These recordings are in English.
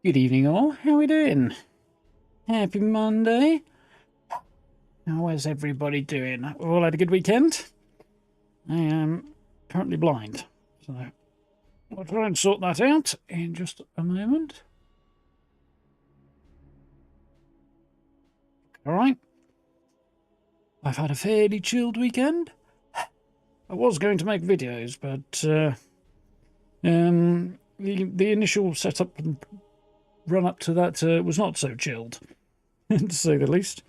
Good evening, all. How are we doing? Happy Monday. How is everybody doing? We've all had a good weekend. I am currently blind, so I'll try and sort that out in just a moment. All right. I've had a fairly chilled weekend. I was going to make videos, but the initial setup and run up to that was not so chilled, to say the least.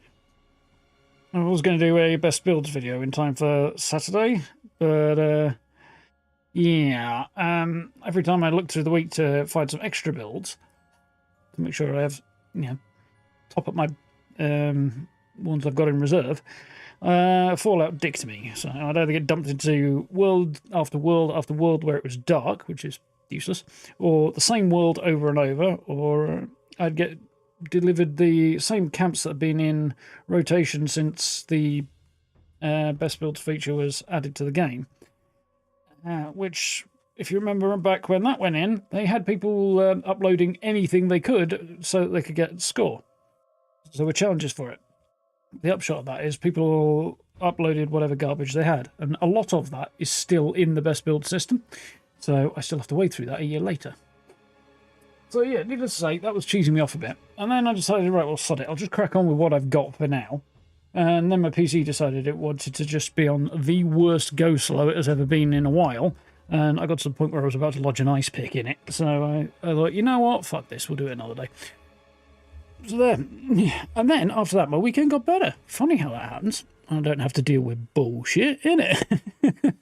I was going to do a best builds video in time for Saturday, but yeah, every time I look through the week to find some extra builds to make sure I have, top up my ones I've got in reserve, Fallout dicked me. So I'd either get dumped into world after world after world where it was dark, which is useless, or the same world over and over, or I'd get delivered the same camps that have been in rotation since the best build feature was added to the game. Which, if you remember back when that went in, they had people uploading anything they could so that they could get a score. So there were challenges for it. The upshot of that is people uploaded whatever garbage they had, and a lot of that is still in the best build system. So I still have to wade through that a year later. So yeah, needless to say, that was cheesing me off a bit. And then I decided, right, well, sod it. I'll just crack on with what I've got for now. And then my PC decided it wanted to just be on the worst go slow it has ever been in a while. And I got to the point where I was about to lodge an ice pick in it. So I thought, you know what? Fuck this. We'll do it another day. So there. And then after that, my weekend got better. Funny how that happens. I don't have to deal with bullshit, innit?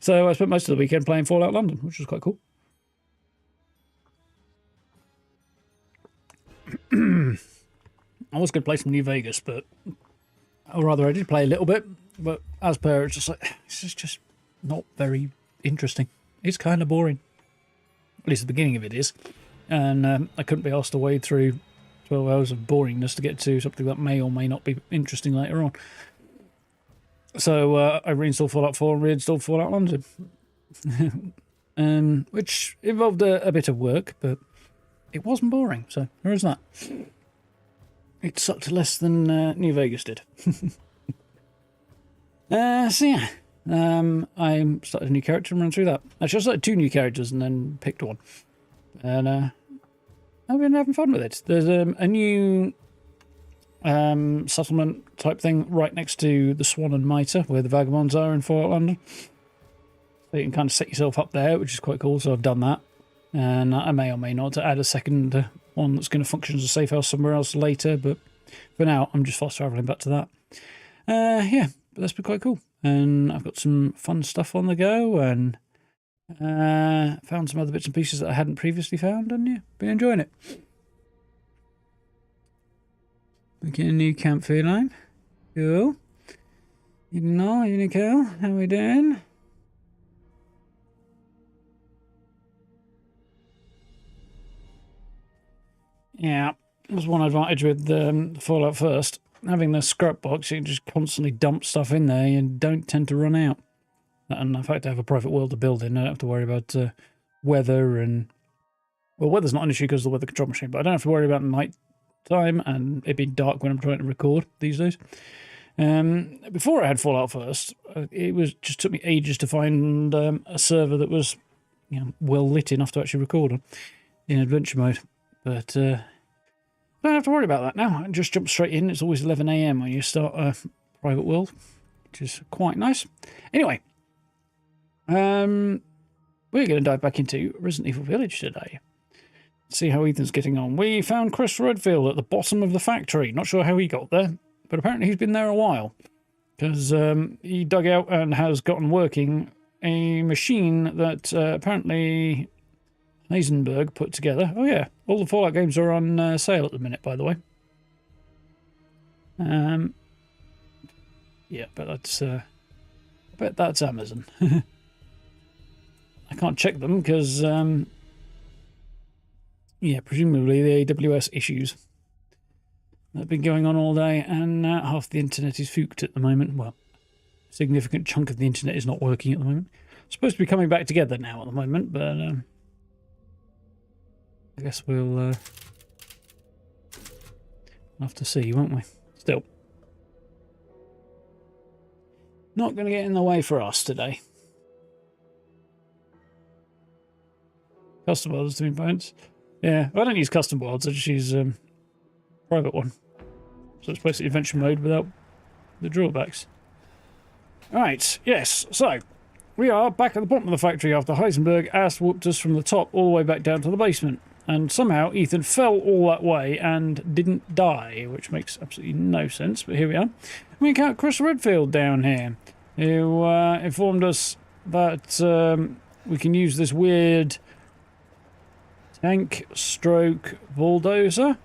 So I spent most of the weekend playing Fallout London, which was quite cool. I was going to play some New Vegas, but or rather I did play a little bit, but as per, it's just like, this is just not very interesting. It's kind of boring. At least the beginning of it is. And I couldn't be asked to wade through 12 hours of boringness to get to something that may or may not be interesting later on. So I reinstalled Fallout 4 and reinstalled Fallout London. Which involved a bit of work, but it wasn't boring, so there is that. It sucked less than New Vegas did. So yeah, I started a new character and ran through that. Actually, I started 2 new characters and then picked one. And I've been having fun with it. There's a new settlement type thing right next to the Swan and Mitre, where the Vagabonds are in Fallout London. So you can kind of set yourself up there, which is quite cool, so I've done that. And I may or may not add a second one that's going to function as a safe house somewhere else later, but for now I'm just fast travelling back to that. Yeah, but that's been quite cool. And I've got some fun stuff on the go, and found some other bits and pieces that I hadn't previously found, and yeah, been enjoying it. We're getting a new camp feline. Cool. Evening all, evening Cal, how we doing? Yeah, there's one advantage with Fallout First. Having the scrap box, you can just constantly dump stuff in there and don't tend to run out. And in fact, I have a private world to build in. I don't have to worry about weather and... Well, weather's not an issue because of the weather control machine, but I don't have to worry about night time and it being dark when I'm trying to record these days. Before I had Fallout First, it just took me ages to find a server that was well lit enough to actually record on in adventure mode. But I don't have to worry about that now. I can just jump straight in. It's always 11 AM when you start a private world, which is quite nice. Anyway, we're going to dive back into Resident Evil Village today. See how Ethan's getting on. We found Chris Redfield at the bottom of the factory. Not sure how he got there, but apparently he's been there a while. Because he dug out and has gotten working a machine that apparently Heisenberg put together. Oh yeah, all the Fallout games are on sale at the minute, by the way. Yeah, but that's I bet that's Amazon. I can't check them because yeah, presumably the AWS issues that have been going on all day, and half the internet is fooked at the moment. Well, a significant chunk of the internet is not working at the moment. It's supposed to be coming back together now at the moment, but I guess we'll have to see, won't we? Still. Not going to get in the way for us today. Custom worlds, 2 points. Yeah, I don't use custom worlds, I just use private one. So it's basically adventure mode without the drawbacks. Alright, yes, so we are back at the bottom of the factory after Heisenberg ass whooped us from the top all the way back down to the basement. And somehow Ethan fell all that way and didn't die, which makes absolutely no sense, but here we are. We encountered Chris Redfield down here, who informed us that we can use this weird tank stroke bulldozer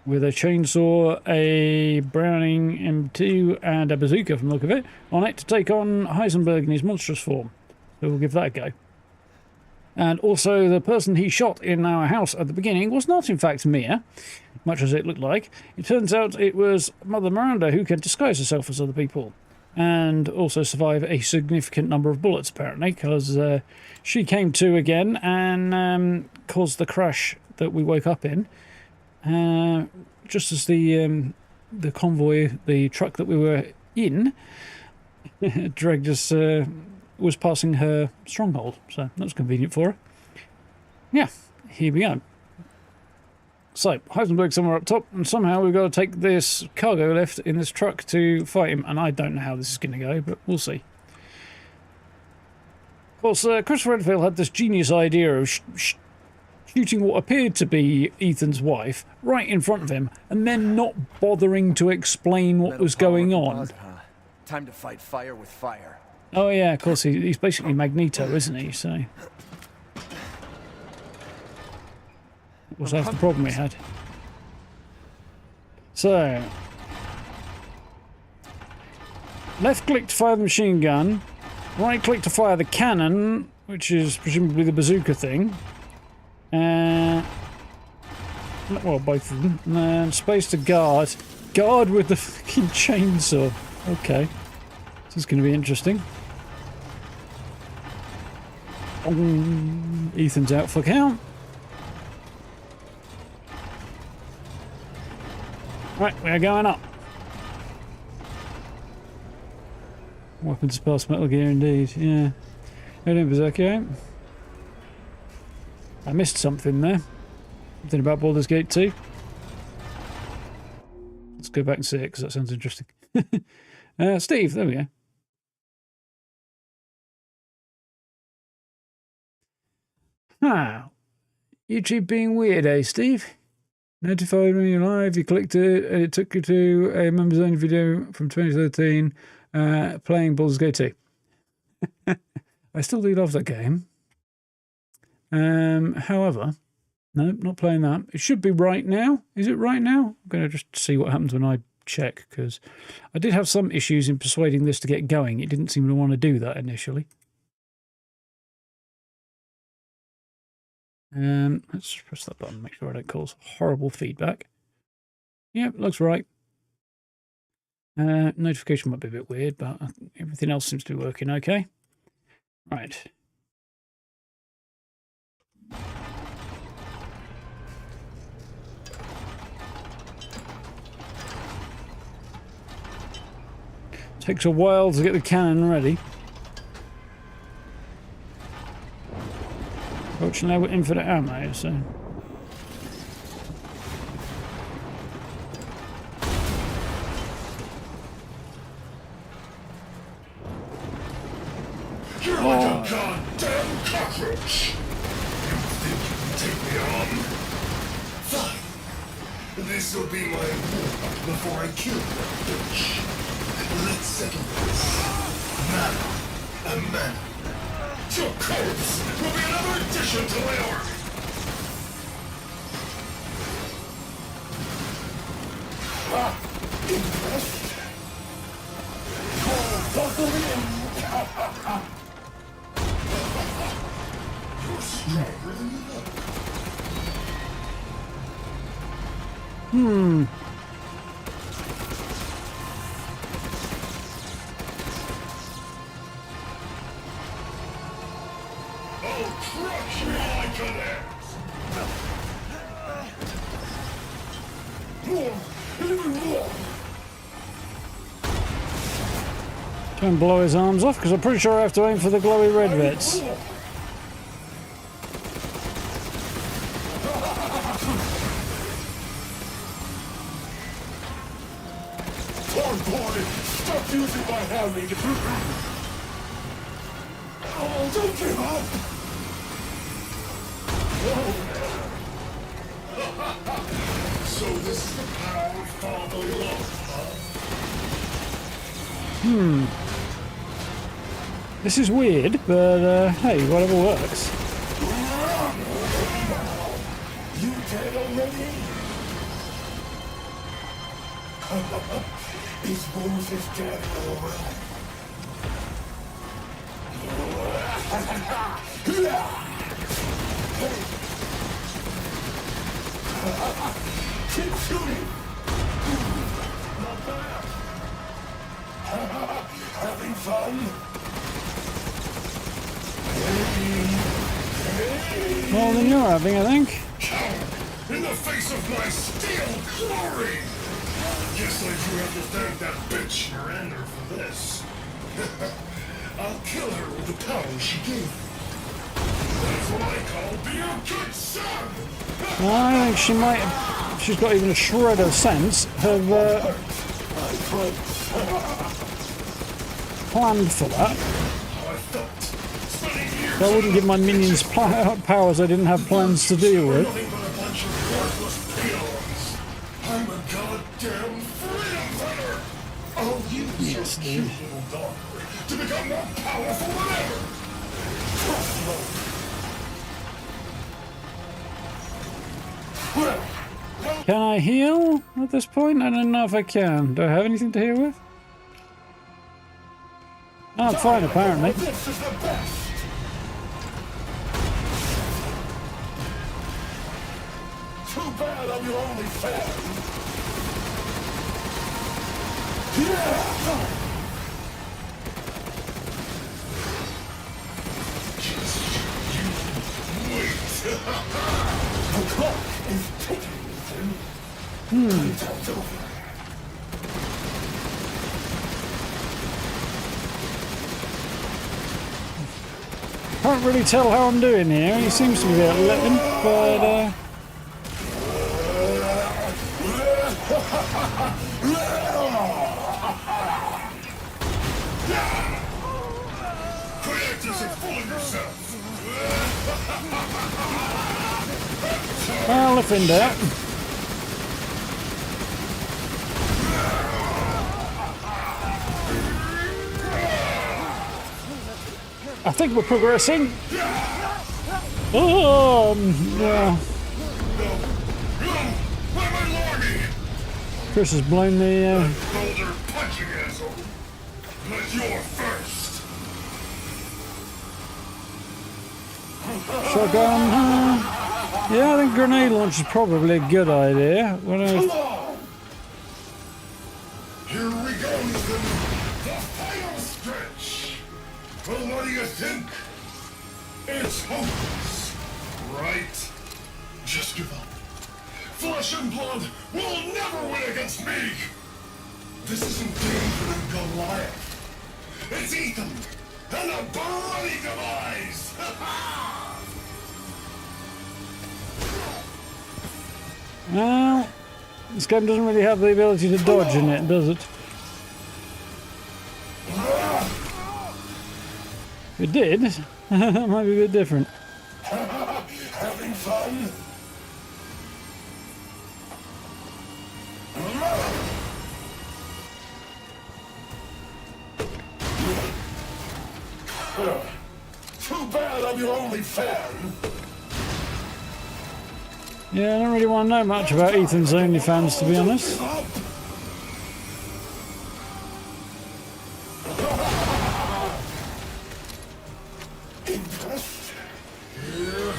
with a chainsaw, a Browning M2 and a bazooka from the look of it on it to take on Heisenberg in his monstrous form. So we'll give that a go. And also the person he shot in our house at the beginning was not in fact Mia, much as it looked like. It turns out it was Mother Miranda, who can disguise herself as other people and also survive a significant number of bullets apparently, because she came to again and caused the crash that we woke up in. Just as the convoy, the truck that we were in, dragged us, was passing her stronghold, so that was convenient for her. Yeah, here we go. So, Heisenberg's somewhere up top, and somehow we've got to take this cargo lift in this truck to fight him, and I don't know how this is going to go, but we'll see. Of course, Chris Redfield had this genius idea of shooting what appeared to be Ethan's wife right in front of him, and then not bothering to explain what was going on. Time to fight fire with fire. Oh yeah, of course, he's basically Magneto, isn't he? So was that the problem we had? So left click to fire the machine gun, right click to fire the cannon, which is presumably the bazooka thing. Well, both of them. And then space to guard. Guard with the fucking chainsaw. Okay. This is going to be interesting. Ethan's out for count. Right, we're going up. Weapons past Metal Gear indeed, yeah. How doing, Berserker? I missed something there. Something about Baldur's Gate 2. Let's go back and see it, because that sounds interesting. Steve, there we go. Ah, YouTube being weird, eh, Steve? Notified when you're live, you clicked it, and it took you to a members only video from 2013 playing Baldur's Gate 2. I still do love that game. However, no, not playing that. It should be right now. Is it right now? I'm going to just see what happens when I check, because I did have some issues in persuading this to get going. It didn't seem to want to do that initially. Let's press that button, make sure I don't cause horrible feedback. Yep, looks right. Notification might be a bit weird, but everything else seems to be working okay. Right. Takes a while to get the cannon ready. Fortunately, we're infinite ammo, so. You're like a goddamn cockroach! You think you can take me on? Fine. This will be my war before I kill that bitch. Let's settle this. Man, a man. Your corpse will be another addition to my army. Impressed? You're stronger than you know. I'll crush you like an ant. More. And even more. Try and blow his arms off, because I'm pretty sure I have to aim for the glowy red bits. Poor boy! Stop using my hammy! Oh, don't give up! So this is the power of fatherly love, huh? This is weird, but hey, whatever works. You dead already? Is Moses dead already? Keep shooting! Not bad! Having fun? More than you're having, I think. Coward! In the face of my steel glory! Guess I do have to thank that bitch Miranda for this. I'll kill her with the power she gave me. That's what I call being a good son! I think she might have, if she's got even a shred of sense, have planned for that. I wouldn't give my minions powers I didn't have plans to deal with. Nothing but a bunch of worthless peons. I'm a goddamn freedom fighter! I'll use your cute little daughter to become more powerful than ever! Trust me. Well, Can I heal at this point? I don't know if I can. Do I have anything to heal with? Oh, I'm fine, apparently. this is the best! Too bad I'm your only fan! Yeah! Just you wait! The clock is ticking, Ethan. Time's over. Can't really tell how I'm doing here. He seems to be out letting, but Create this and fool yourself! I'll if in doubt. I think we're progressing. Oh, yeah. Chris has blown the. Boulder punching asshole! But you're first! Shotgun. Yeah, I think grenade launch is probably a good idea. When I, Come on! Here we go, Ethan! The final stretch! Well, what do you think? It's hopeless, right? Just give up. Flesh and blood will never win against me! This isn't David and Goliath. It's Ethan and a bloody demise! well, this game doesn't really have the ability to dodge in it, does it? If it did, it might be a bit different. Having fun? Too bad I'm your only fan. Yeah, I don't really want to know much about Ethan's OnlyFans, to be honest. Impressed? Here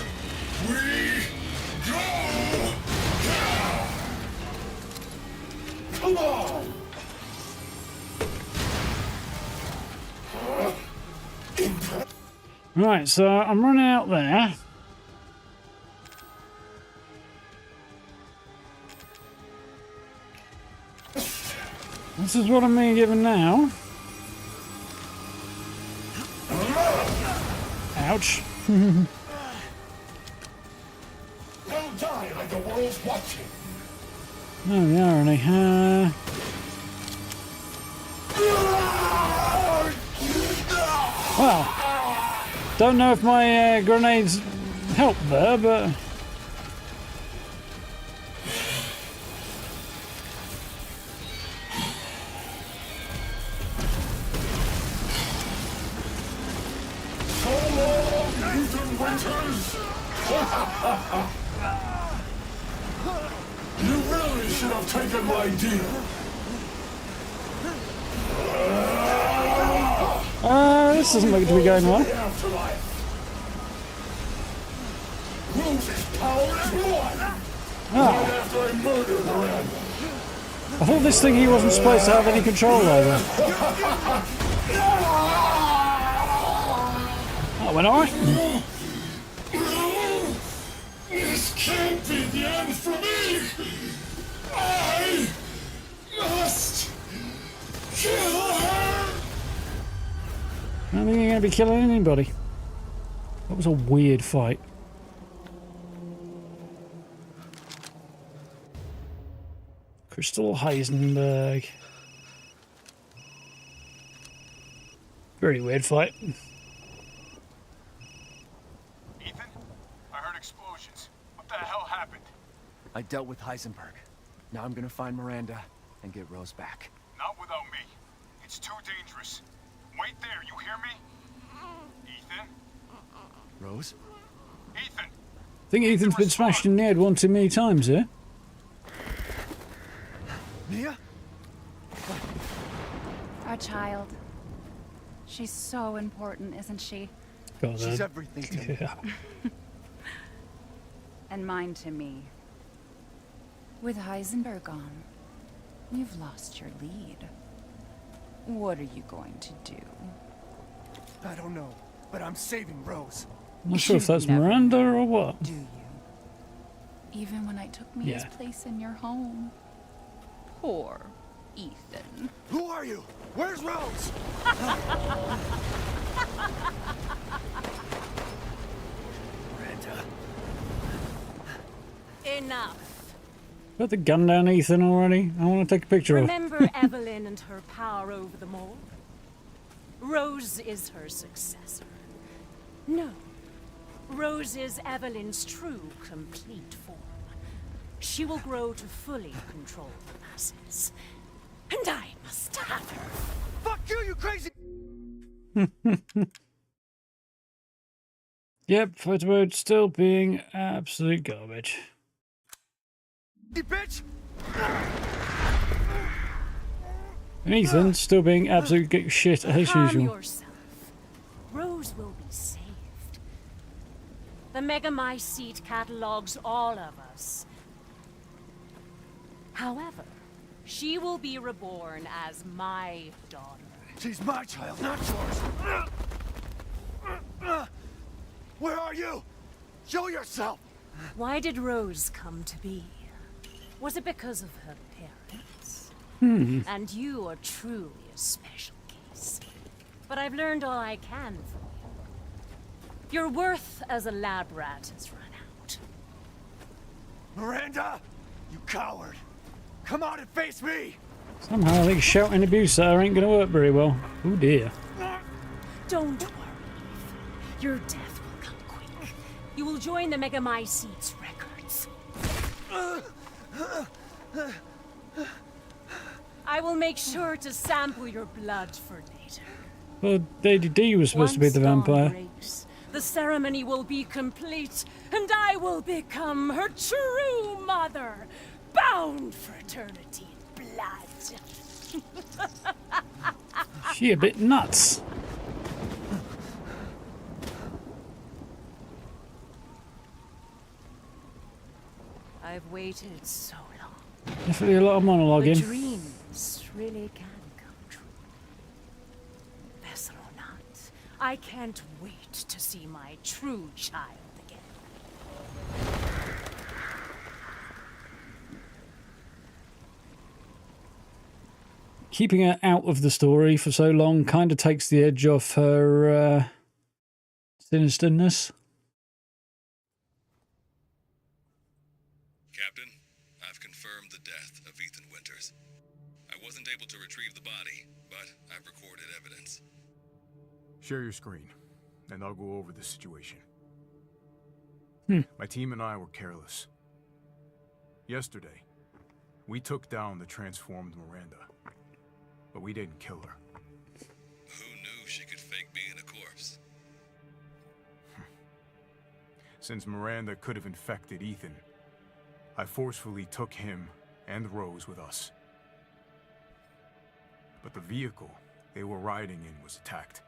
we go! Come on! Impressed? Right, so I'm running out there. This is what I'm being given now. Ouch. Now die like the world's watching. Oh, the irony. Well, don't know if my grenades help there, but... You really should have taken my deal. This doesn't look to be going well. Rose's power is one. Ah, Right after I murdered Miranda. I thought this thing he wasn't supposed to have any control over. That went alright. This can't be the end for me. I must kill her. I don't think you're going to be killing anybody. That was a weird fight. Crystal Heisenberg. Very weird fight. Ethan? I heard explosions. What the hell happened? I dealt with Heisenberg. Now I'm gonna find Miranda and get Rose back. Not without me. It's too dangerous. Wait there, you hear me? Ethan? Rose? Ethan! I think Ethan's been smashed in the head one too many times here. Mia? Our child. She's so important, isn't she? God, She's everything to me. yeah. And mine to me. With Heisenberg gone, you've lost your lead. What are you going to do? I don't know, but I'm saving Rose. I'm not sure if that's Never Miranda know, or what. do you? Even when I took Mia's Yeah. place in your home. Poor Ethan. Who are you? Where's Rose? Miranda. Enough. Got the gun down Ethan already? I want to take a picture of it. Remember Evelyn and her power over them all? Rose is her successor. No. Rose is Evelyn's true, complete form. She will grow to fully control the masses. And I must have her. Fuck you, you crazy! Yep, photo mode still being absolute garbage. You bitch! And Ethan still being absolute shit as Calm usual. yourself. Rose will be saved. The Megamycete catalogs all of us. However, she will be reborn as my daughter. She's my child, not yours. Where are you? Show yourself! Why did Rose come to be? Was it because of her parents? And you are truly a special case. But I've learned all I can from you. Your worth as a lab rat has run out. Miranda! You coward! Come out and face me! Somehow I think shouting abuse at her ain't gonna work very well. Oh dear. Don't worry, Ethan. Your death will come quick. You will join the Megamycete's records. I will make sure to sample your blood for later. Well, Lady D was supposed to be the Once dawn vampire. breaks, the ceremony will be complete, and I will become her true mother, bound for eternity in blood. She a bit nuts. I've waited so long. Definitely a lot of The monologuing. dreams really can come true. Vessel or not, I can't wait to see my true child again. keeping her out of the story for so long kind of takes the edge off her sinisterness. Captain, I've confirmed the death of Ethan Winters. I wasn't able to retrieve the body, but I've recorded evidence. Share your screen, and I'll go over the situation. My team and I were careless. Yesterday, we took down the transformed Miranda, but we didn't kill her. Who knew she could fake being a corpse? Since Miranda could have infected Ethan, I forcefully took him and Rose with us. But the vehicle they were riding in was attacked.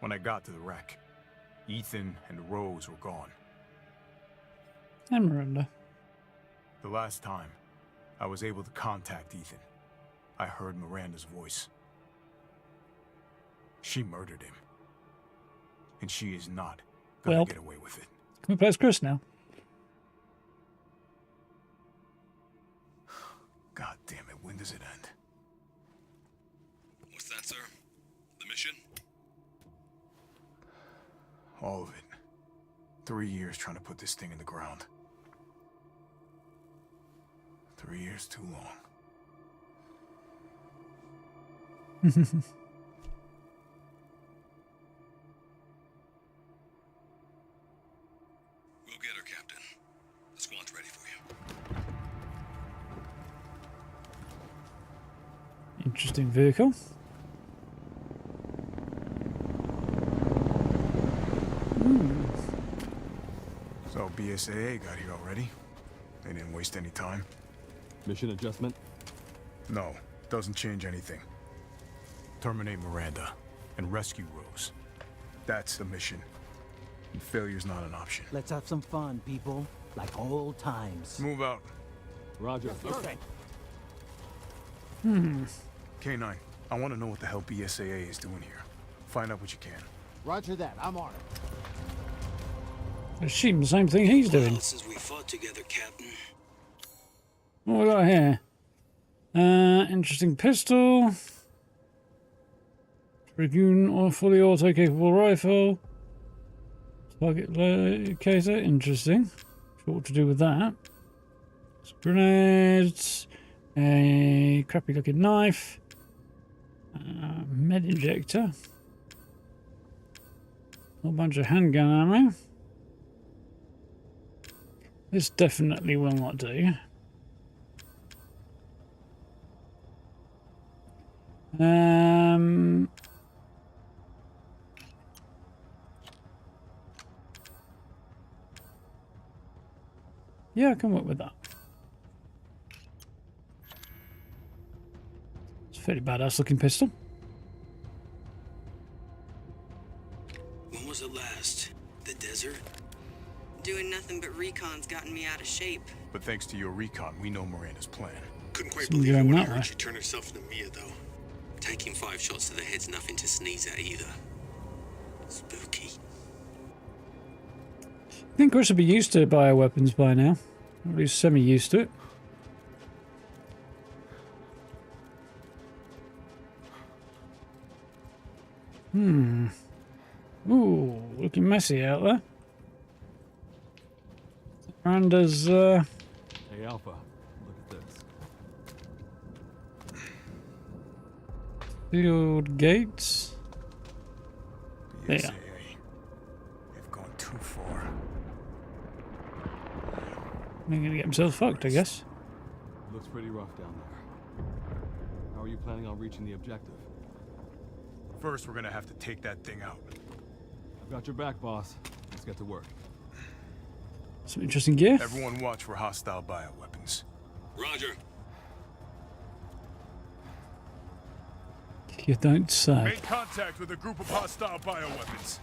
When I got to the wreck, Ethan and Rose were gone. And Miranda. The last time I was able to contact Ethan, I heard Miranda's voice. She murdered him. And she is not gonna get away with it. Can we play as Chris now? God damn it, when does it end? What's that, sir? The mission? All of it. 3 years trying to put this thing in the ground. 3 years too long. We'll get her, Captain. The squad's ready for you. Interesting vehicle. So BSAA got here already? They didn't waste any time? Mission adjustment? No, doesn't change anything. Terminate Miranda and rescue Rose. That's the mission. And failure's not an option. Let's have some fun, people. Like old times. Move out. Roger. Okay. K9, I want to know what the hell BSAA is doing here. Find out what you can. Roger that. I'm on it. I assume the same thing he's doing. Since we fought together, Captain. What we got here? Interesting pistol. Dragoon or fully auto-capable rifle. Target locator. Interesting. Sure what to do with that. Some grenades. A crappy-looking knife. Med injector. A whole bunch of handgun ammo. This definitely will not do. Yeah, I can work with that. It's a fairly badass looking pistol. When was it last? The desert? Doing nothing but recon's gotten me out of shape. But thanks to your recon, we know Miranda's plan. Couldn't quite Something believe it going when I that way. heard she turned herself into Mia, though. Taking 5 shots to the head's nothing to sneeze at either. Spooky. I think Chris would be used to bioweapons by now. Or at least semi-used to it. Ooh, looking messy out there. Miranda's, Hey, Alpha, look at this. field gates. BSAA. Yeah. They've gone too far. He's gonna get himself fucked, I guess. Looks pretty rough down there. How are you planning on reaching the objective? First, we're gonna have to take that thing out. I've got your back, boss. Let's get to work. Some interesting gear. Everyone watch for hostile bioweapons. Roger. You don't say. Make contact with a group of hostile bioweapons.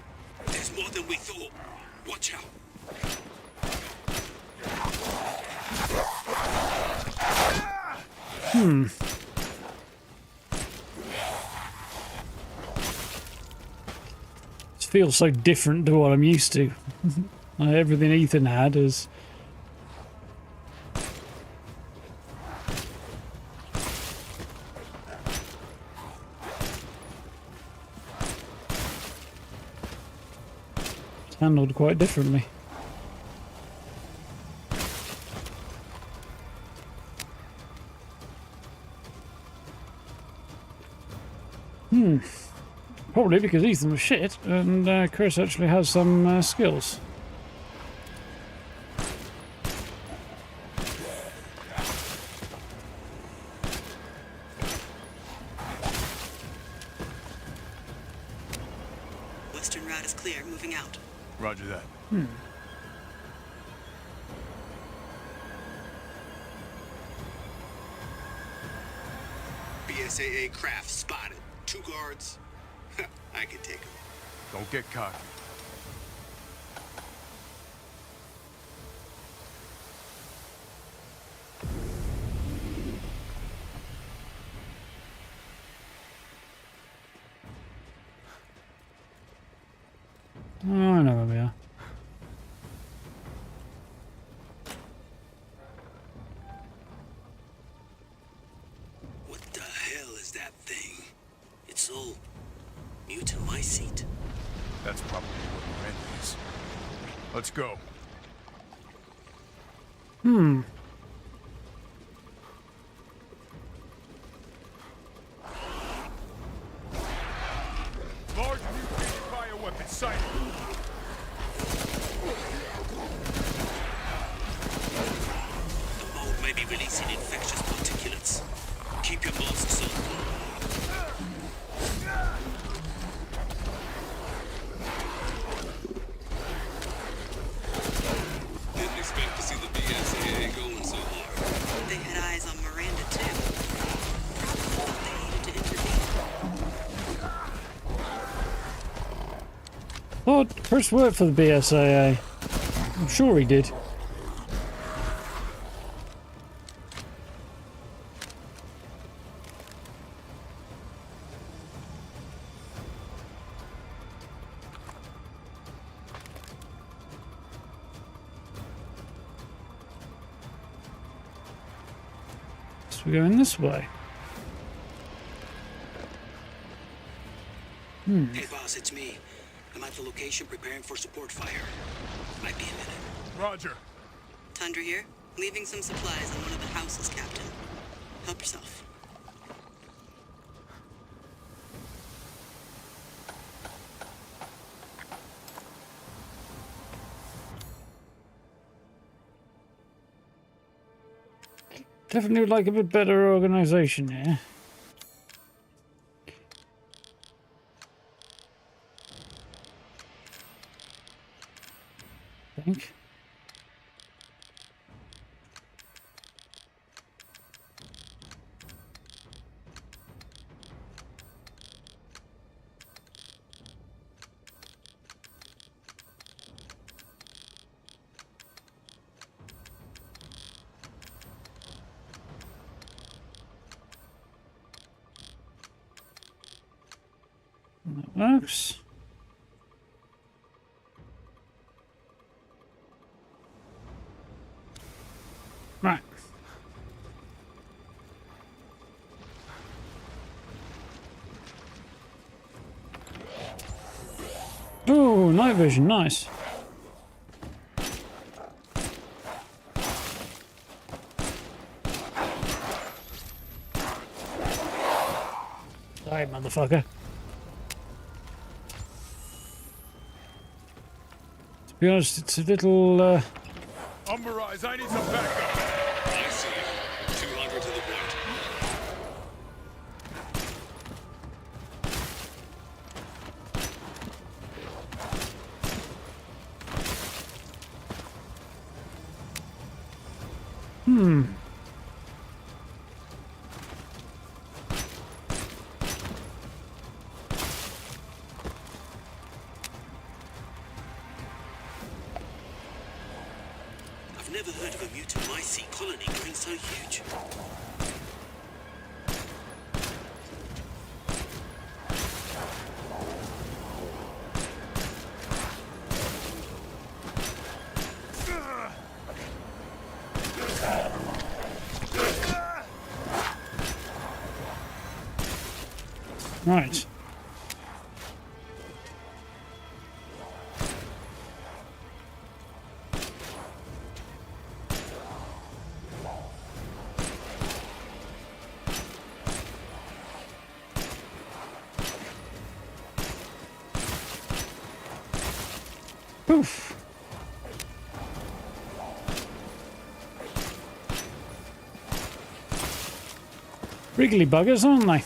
There's more than we thought. Watch out. This feels so different to what I'm used to. Everything Ethan had is... handled quite differently. Probably because Ethan was shit and Chris actually has some skills. Western route is clear. Moving out. Roger that. BSAA craft spotted. 2 guards. I could take them. Don't get cocky. Oh, I know where we are. What the hell is that thing? It's all mutamycete. That's probably what Miranda is. Let's go. Large mutated bioweapon sighted. The mold may be releasing infectious particulates. Keep your masks on. Didn't expect to see the BSAA going so hard. They had eyes on Miranda, too. Probably they needed to intervene. Thought Chris worked for the BSAA. I'm sure he did. So we're going this way. Hey boss, it's me. I'm at the location preparing for support fire. Might be a minute. Roger. Tundra here. Leaving some supplies on one of the houses, Captain. Help yourself. Definitely would like a bit better organization here. I think. That works. Right. Oh, night vision, nice. Die, motherfucker. To be honest, it's a little, Umberise, I need some backup. I see you. 200 to the point. I've never heard of a mutamycete colony growing so huge. right. Poof. Wriggly buggers, aren't they?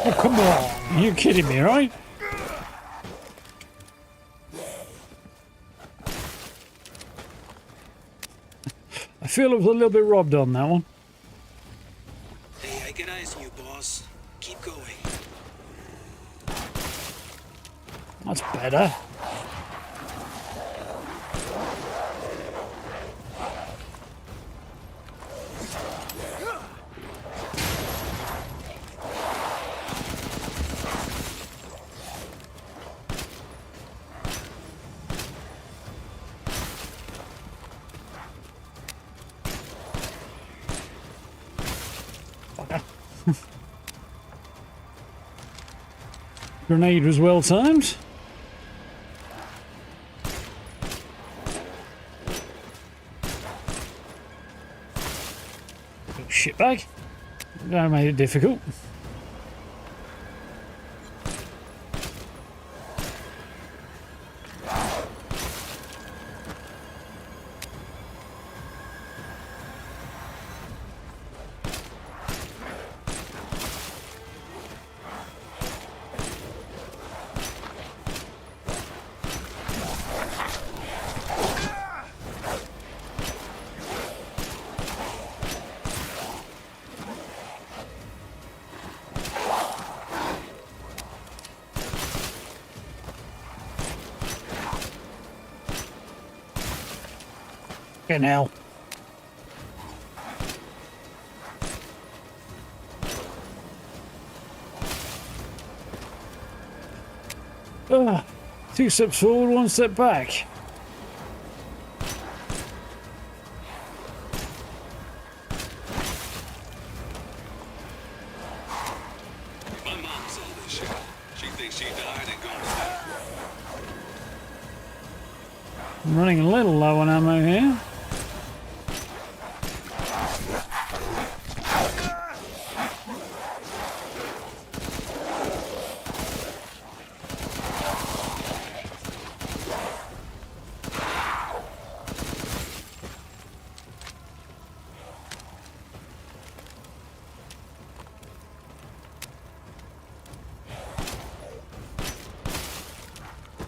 Oh, come on. You're kidding me, right? I feel I was a little bit robbed on that one. Hey, I get eyes on you, boss. Keep going. That's better. Grenade was well timed. Shitbag. That made it difficult. Fucking hell. Two steps forward, one step back. My mom saw this shit. She thinks she died and gone to sleep. I'm running a little low on ammo here.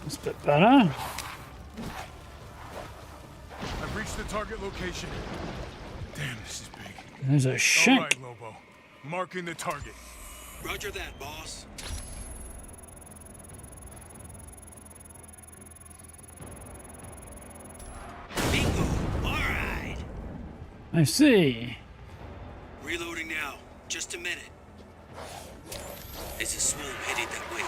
That's a bit better. I've reached the target location. Damn, this is big. There's a shank. All right, Lobo. Marking the target. Roger that, boss. Bingo! Alright! I see. Reloading now. Just a minute. There's a swarm headed that way.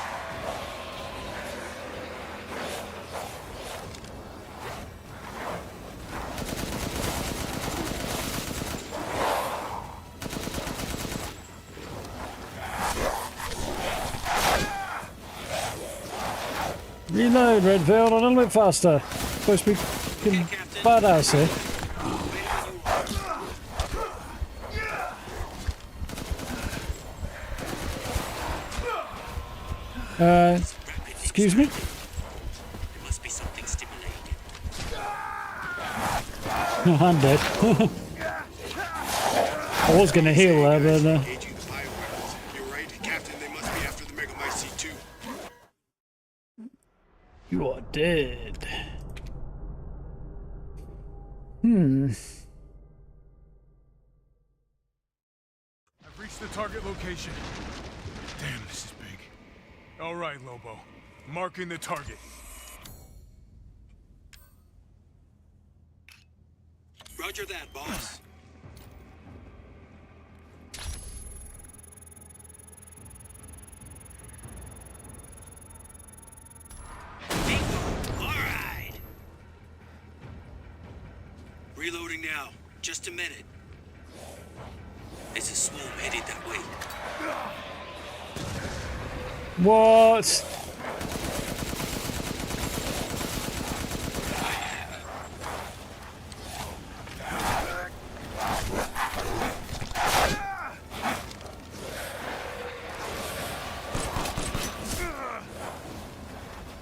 Reload, Redfield, a little bit faster. Supposed to be fucking badass here. Excuse me? There must be something stimulating. I'm dead. I was going to heal there, but... Engaging the bioweapons. You're right, Captain. They must be after the Megamite C2. You are dead. I've reached the target location. Damn, this is big. All right, Lobo. Marking the target. Roger that, boss. Bingo! Alright! Reloading now. Just a minute. There's a swarm headed that way. What?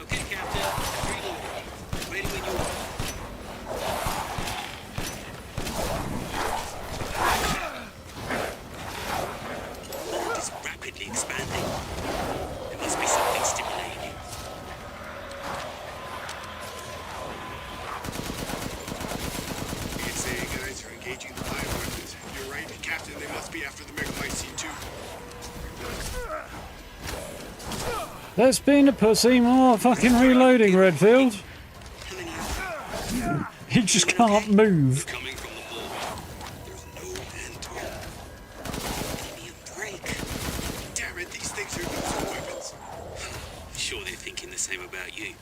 Okay, Captain. Reloading. Ready when you are. The mold is rapidly expanding. There must be something stimulating it. BSAA guys are engaging the bioweapons. You're right, Captain. They must be after the Megamycete too. There's been a pussy more fucking reloading, Redfield. He just can't move. Coming from the mold. There's no end to it. Give me a break. Damn it, these things are using weapons. Sure they're thinking the same about you.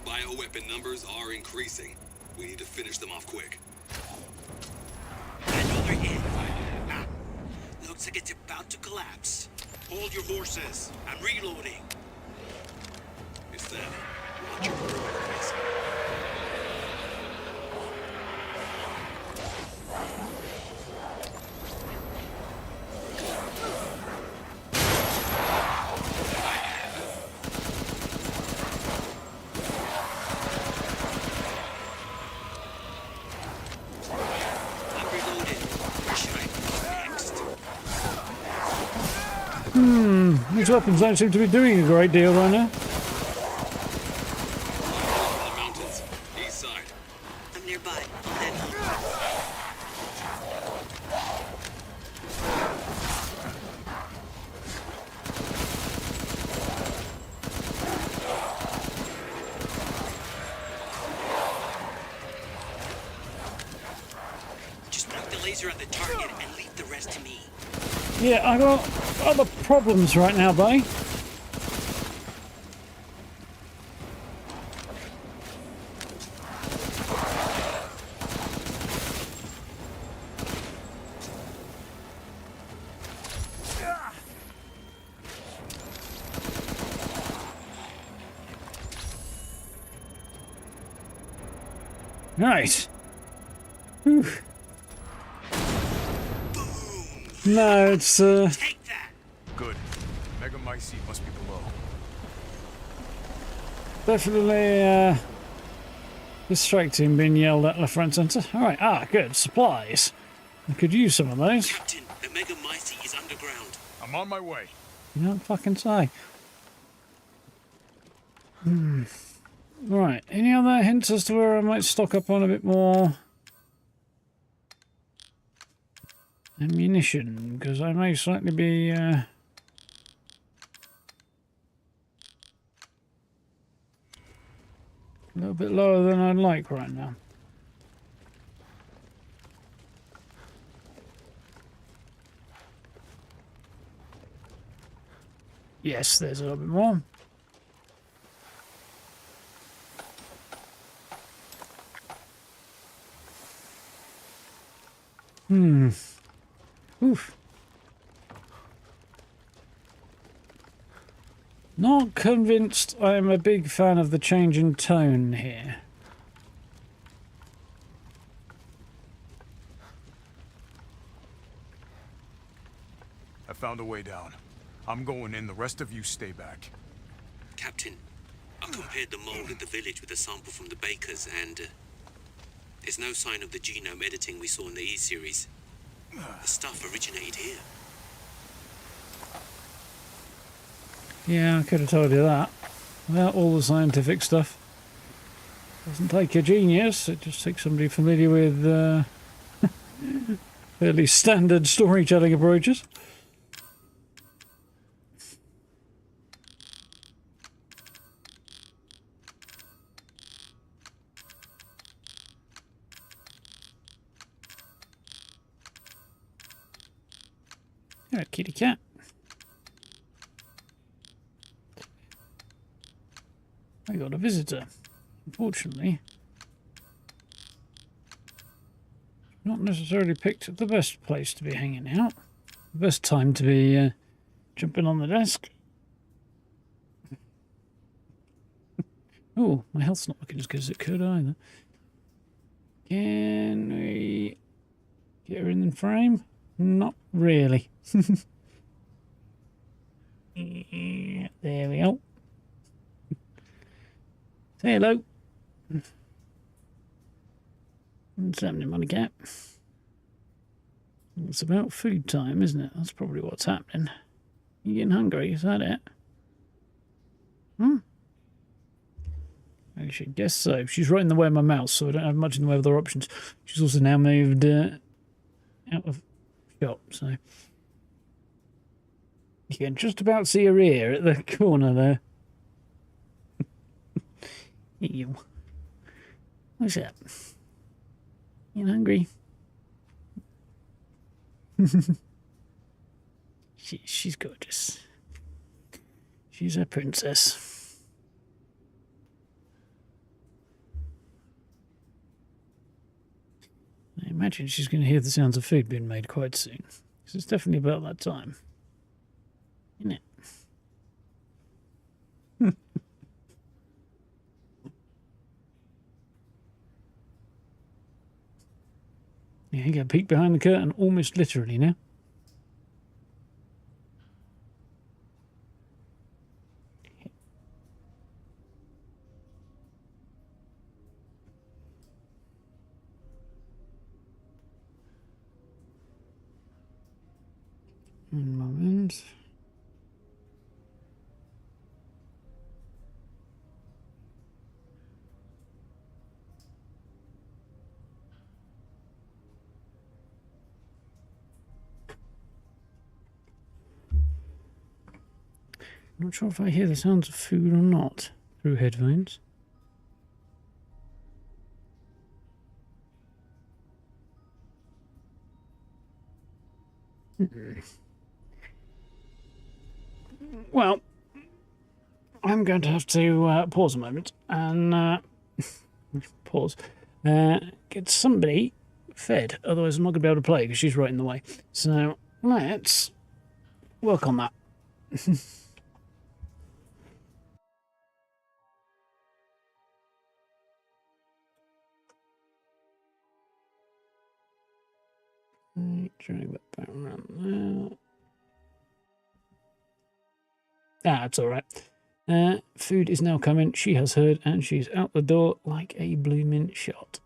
Bioweapon numbers are increasing. We need to finish them off quick. Another hit. Ah, looks like it's about to collapse. Hold your horses. I'm reloading. Is that Roger Burns? I'm reloaded. Where should I go next? These weapons don't seem to be doing a great deal right now. From the mountains, east side. I'm nearby. I'll head home. Just point the laser at the target and leave the rest to me. Yeah, I got other problems right now, buddy. Right. Whew. No, it's Take that! Good. Megamycete must be below. definitely distracting being yelled at left, right, and centre. Alright, good. Supplies. I could use some of those. Captain, the Megamycete is underground. I'm on my way. You don't fucking say. Right, any other hints as to where I might stock up on a bit more ammunition? Because I may slightly be a little bit lower than I'd like right now. Yes, there's a little bit more. Oof. Not convinced I'm a big fan of the change in tone here. I found a way down. I'm going in. The rest of you stay back. Captain, I compared the mold at the village with a sample from the bakers, and there's no sign of the genome editing we saw in the E-series. The stuff originated here. Yeah, I could have told you that. Without all the scientific stuff. Doesn't take a genius, it just takes somebody familiar with fairly standard storytelling approaches. Yeah, kitty cat. I got a visitor. unfortunately, not necessarily picked the best place to be hanging out. The best time to be jumping on the desk. Oh, my health's not looking as good as it could either. Can we get her in the frame? Not really. Yeah, there we go. Say hello. What's happening, money cat? It's about food time, isn't it? That's probably what's happening. You getting hungry? Is that it? I should guess so. She's right in the way of my mouse, so I don't have much in the way of other options. She's also now moved out of shot, so you can just about see her ear at the corner there. You. What's up? You hungry? She's gorgeous. She's a princess. I imagine she's going to hear the sounds of food being made quite soon. Because it's definitely about that time. Isn't it? Yeah, you got a peek behind the curtain almost literally now. One moment. Not sure if I hear the sounds of food or not through headphones. Well, I'm going to have to pause a moment and pause. Get somebody fed, otherwise I'm not going to be able to play because she's right in the way. So let's work on that. Drag that back around there. Ah, it's alright. Food is now coming. She has heard and she's out the door like a blooming shot.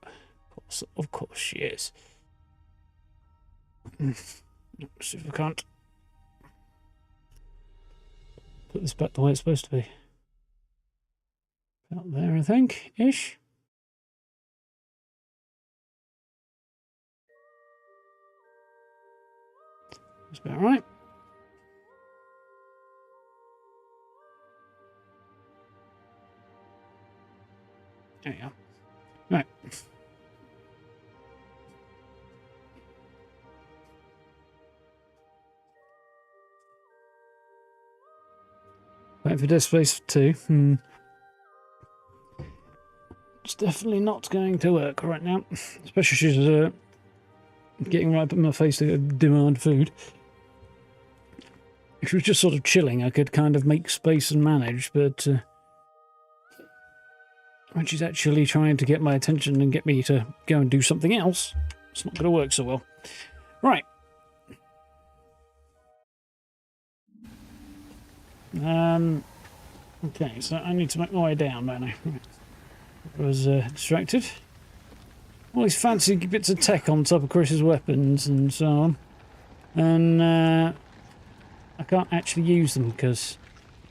Of course she is. Let's see if I can't put this back the way it's supposed to be. Out there, I think, ish. That's about right. There you go. Right. Waiting for Dead Space 2. It's definitely not going to work right now. Especially she's getting right up in my face to demand food. If she was just sort of chilling, I could kind of make space and manage, but when she's actually trying to get my attention and get me to go and do something else, it's not going to work so well. Right. Okay, so I need to make my way down, don't I? I was distracted. All these fancy bits of tech on top of Chris's weapons and so on. And I can't actually use them because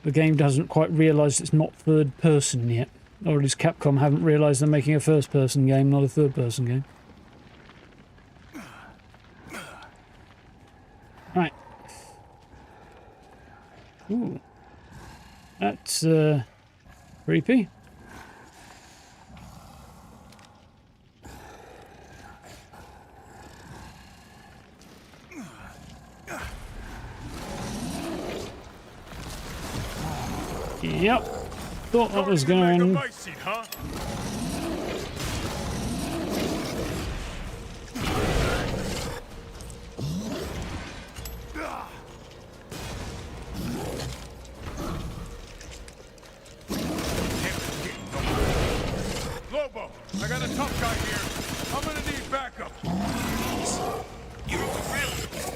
the game doesn't quite realise it's not third person yet. Or at least Capcom haven't realised they're making a first person game, not a third person game. Right. Ooh. That's creepy. Yep. Thought that was going. Huh?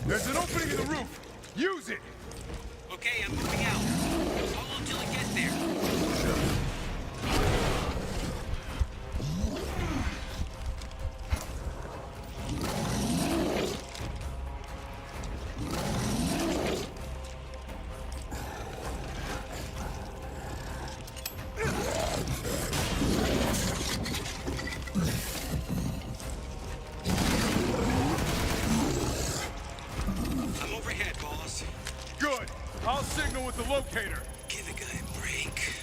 There's an opening in the roof. Use it. Okay, I'm moving out. How long till I get there? I'm overhead, boss. Good. I'll signal with the locator. Give a guy a break.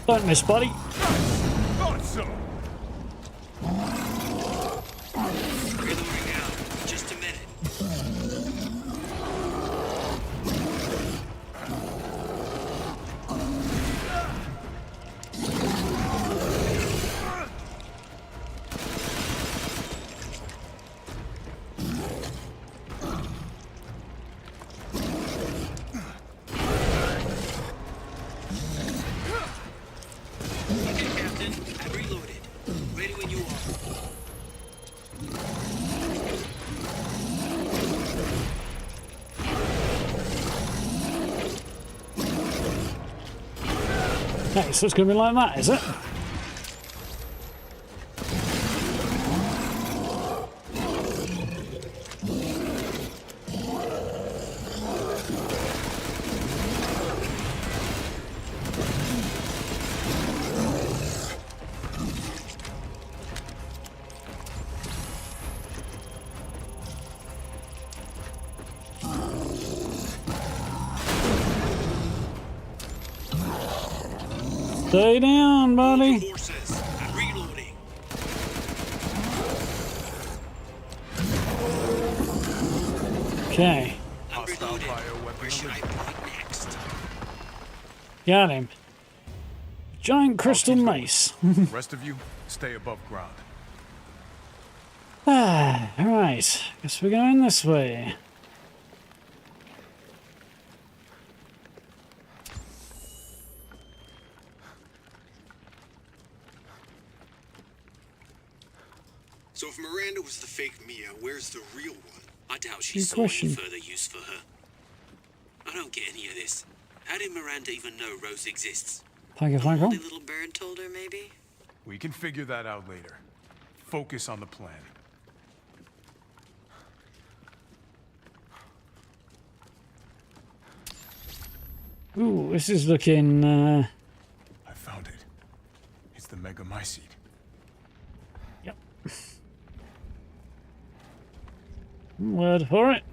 Don't miss, buddy. Thought so. Reloading now. Just a minute. Okay, Captain. I'm reloaded. Ready when you are. Okay, so it's going to be like that, is it? Stay down, buddy. Forces. I'm reloading. Okay, I'm reloaded. Where should I point next? got him. Giant crystal mace. Rest of you, stay above ground. Ah, alright. Guess we're going this way. So if Miranda was the fake Mia, where's the real one? I doubt she Good saw question. any further use for her. I don't get any of this. How did Miranda even know Rose exists? Thank you, The Franco. little bird told her, maybe? We can figure that out later. Focus on the plan. Ooh, this is looking, I found it. It's the megamycete. Yep. Word for it.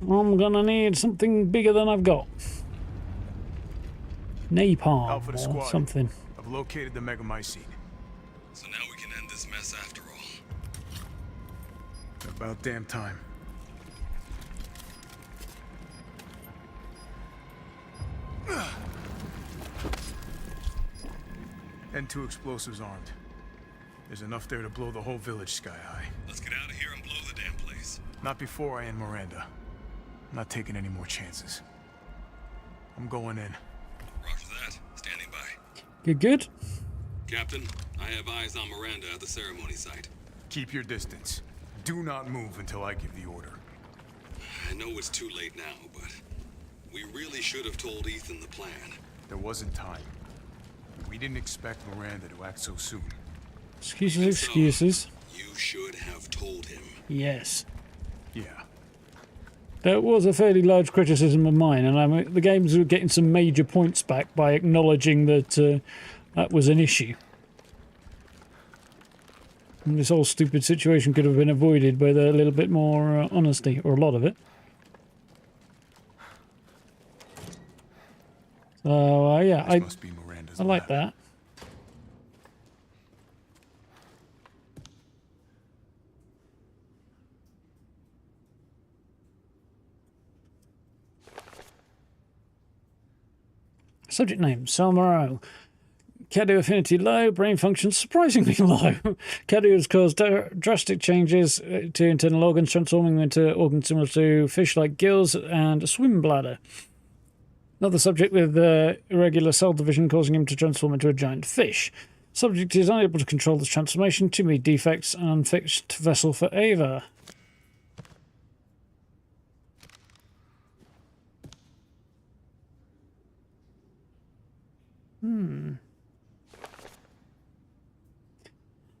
I'm gonna need something bigger than I've got. Napalm Alpha to or squad. something. I've located the megamycete. So now we can end this mess after all. About damn time. And 2 explosives armed. There's enough there to blow the whole village sky high. Let's get out of here and blow the damn place. Not before I end Miranda. I'm not taking any more chances. I'm going in. Roger that. Standing by. Good, good. Captain, I have eyes on Miranda at the ceremony site. Keep your distance. Do not move until I give the order. I know it's too late now, but we really should have told Ethan the plan. There wasn't time. We didn't expect Miranda to act so soon. Excuses, excuses. You should have told him. Yes. Yeah. That was a fairly large criticism of mine, and the games were getting some major points back by acknowledging that that was an issue. And this whole stupid situation could have been avoided with a little bit more honesty, or a lot of it. So, yeah, I like that. Subject name, Salmaro. Cadu affinity low, brain function surprisingly low. Cadu has caused drastic changes to internal organs, transforming them into organs similar to fish like gills and a swim bladder. Another subject with irregular cell division causing him to transform into a giant fish. Subject is unable to control this transformation, too many defects, and unfixed vessel for Ava.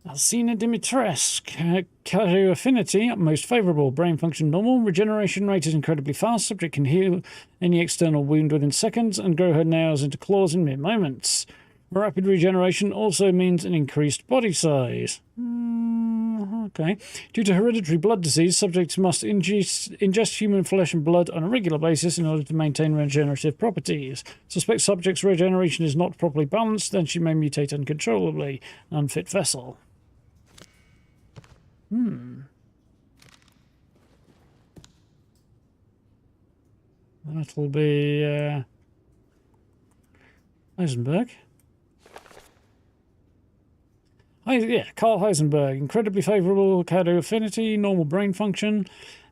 Alcina Dimitrescu. Cadu affinity, most favourable. Brain function normal. Regeneration rate is incredibly fast. Subject can heal any external wound within seconds and grow her nails into claws in mere moments. Rapid regeneration also means an increased body size. Okay. Due to hereditary blood disease, subjects must ingest human flesh and blood on a regular basis in order to maintain regenerative properties. Suspect subject's regeneration is not properly balanced, then she may mutate uncontrollably. Unfit vessel. That'll be Heisenberg. Carl Heisenberg. Incredibly favourable Cadu affinity, normal brain function.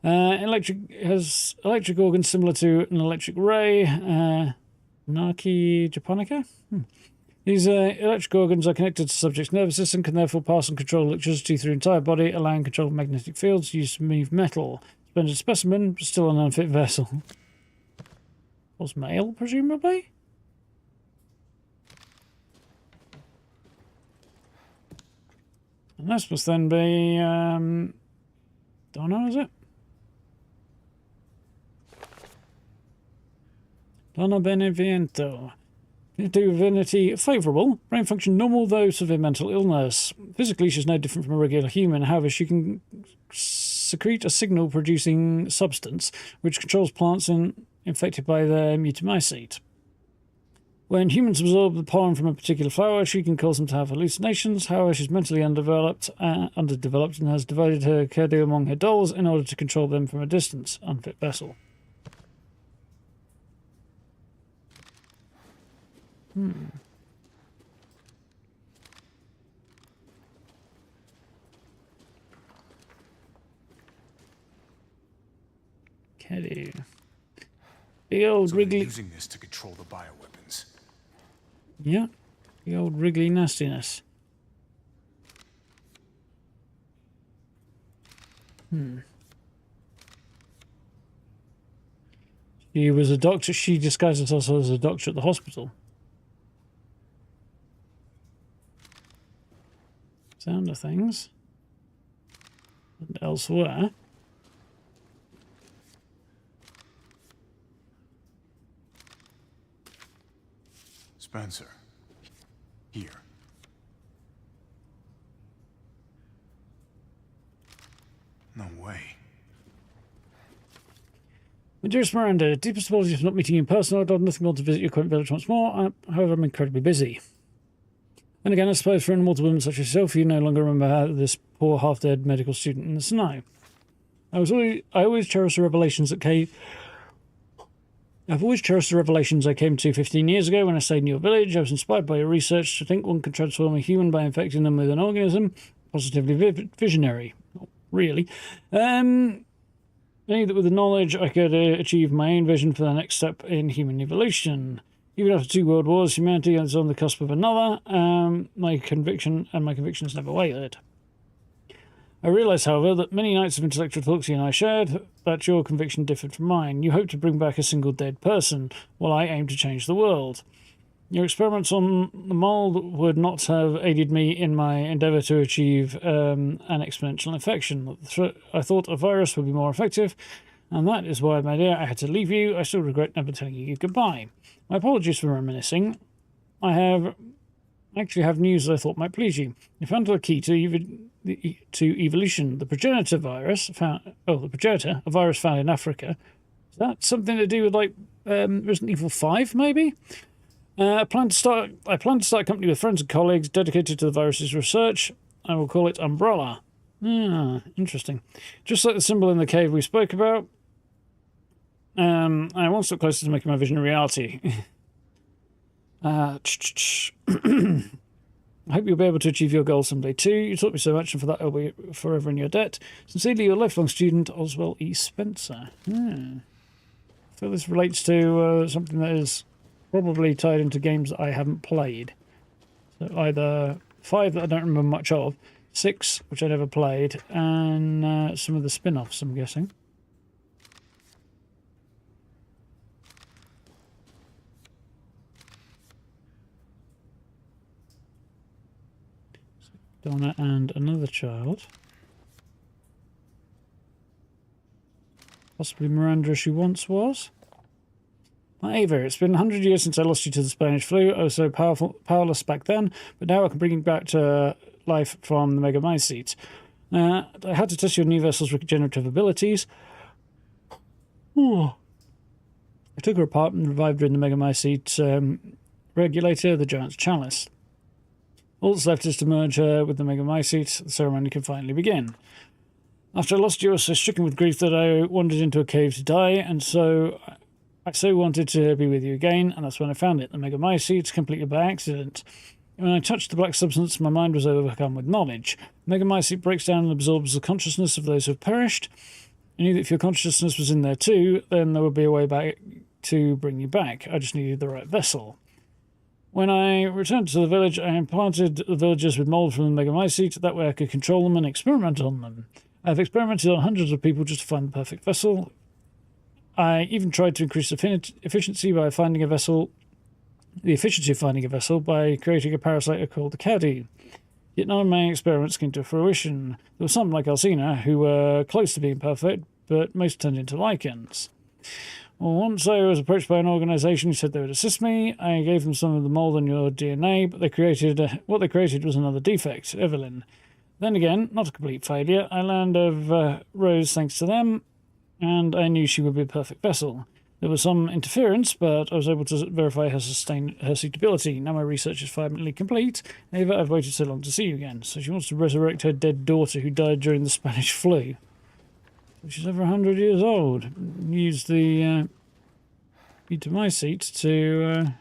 Has electric organs similar to an electric ray. Narki japonica? These electric organs are connected to the subject's nervous system, can therefore pass and control electricity through the entire body, allowing control of magnetic fields used to move metal. Splendid specimen, but still an unfit vessel. Was male, presumably? And this must then be, Donna, is it? Donna Beneviento. Divinity favourable. Brain function normal, though severe mental illness. Physically, she's no different from a regular human. However, she can secrete a signal-producing substance which controls plants infected by the mutamycete. When humans absorb the pollen from a particular flower, she can cause them to have hallucinations. However, she's mentally underdeveloped and has divided her Cadu among her dolls in order to control them from a distance. Unfit vessel. Cadu. The old so Wrigley. Using this to control the bioweapons. Yeah, the old Wrigley nastiness. She was a doctor. She disguised herself as a doctor at the hospital. Sound of things. And elsewhere. Spencer. Here. No way. My dearest Miranda, deepest apologies for not meeting you in person. I'd nothing more to visit your quaint village once more. However, I'm incredibly busy. And again, I suppose for an immortal woman such as yourself, you no longer remember this poor half-dead medical student in the snow. I always cherish the revelations that came. I've always cherished the revelations I came to 15 years ago when I stayed in your village. I was inspired by your research to think one could transform a human by infecting them with an organism. Positively visionary. Not really. Only that with the knowledge I could achieve my own vision for the next step in human evolution. Even after 2 world wars, humanity is on the cusp of another. My conviction has never wavered. I realise, however, that many nights of intellectual talks you and I shared, that your conviction differed from mine. You hope to bring back a single dead person, while I aim to change the world. Your experiments on the mold would not have aided me in my endeavour to achieve an exponential infection. I thought a virus would be more effective, and that is why, my dear, I had to leave you. I still regret never telling you goodbye. My apologies for reminiscing. I actually have news that I thought might please you. I found a key to evolution. The progenitor virus a virus found in Africa. Is that something to do with like Resident Evil 5, maybe? I plan to start a company with friends and colleagues dedicated to the virus's research. I will call it Umbrella. Interesting. Just like the symbol in the cave we spoke about. I am one step closer to making my vision a reality. I hope you'll be able to achieve your goals someday too. You taught me so much, and for that I'll be forever in your debt. Sincerely, your lifelong student, Oswald E. Spencer. I feel this relates to something that is probably tied into games that I haven't played. So either 5 that I don't remember much of, 6 which I never played, and some of the spin-offs, I'm guessing. Donna and another child. Possibly Miranda as she once was. Ava, it's been 100 years since I lost you to the Spanish flu. I was so powerless back then, but now I can bring you back to life from the Mega Mind seat. I had to test your new vessel's regenerative abilities. I took her apart and revived her in the Mega Mind seat regulator, the Giant's Chalice. All that's left is to merge her with the Mega Mycete. The ceremony can finally begin. After I lost you, I was so stricken with grief that I wandered into a cave to die, and so I so wanted to be with you again, and that's when I found it, the Mega Mycete, completely by accident. When I touched the black substance, my mind was overcome with knowledge. Mega Mycete breaks down and absorbs the consciousness of those who have perished. I knew that if your consciousness was in there too, then there would be a way back to bring you back. I just needed the right vessel. When I returned to the village, I implanted the villagers with mold from the Mega Mycete. That way I could control them and experiment on them. I've experimented on hundreds of people just to find the perfect vessel. I even tried to increase efficiency by finding a vessel, the efficiency of finding a vessel by creating a parasite called the Caddy. Yet none of my experiments came to fruition. There were some, like Alcina, who were close to being perfect, but most turned into lichens. Well, once I was approached by an organisation who said they would assist me. I gave them some of the mold on your DNA, but what they created was another defect, Evelyn. Then again, not a complete failure. I learned of Rose thanks to them, and I knew she would be a perfect vessel. There was some interference, but I was able to verify her suitability. Now my research is finally complete. Ava, I've waited so long to see you again. So she wants to resurrect her dead daughter who died during the Spanish flu. She's over 100 years old. Use the to my seat to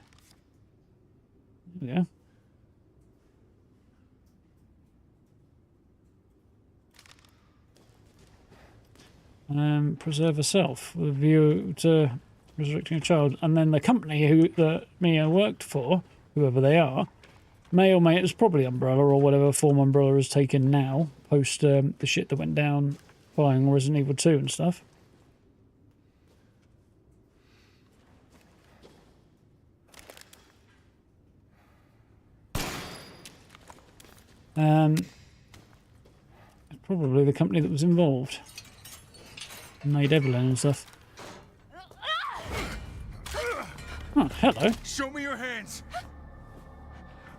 preserve herself with a view to resurrecting a child. And then the company that Mia worked for, whoever they are, may or may, it's probably Umbrella or whatever form Umbrella has taken now, post the shit that went down buying Resident Evil 2 and stuff. Probably the company that was involved. Made Evelyn and stuff. Oh, hello. Show me your hands!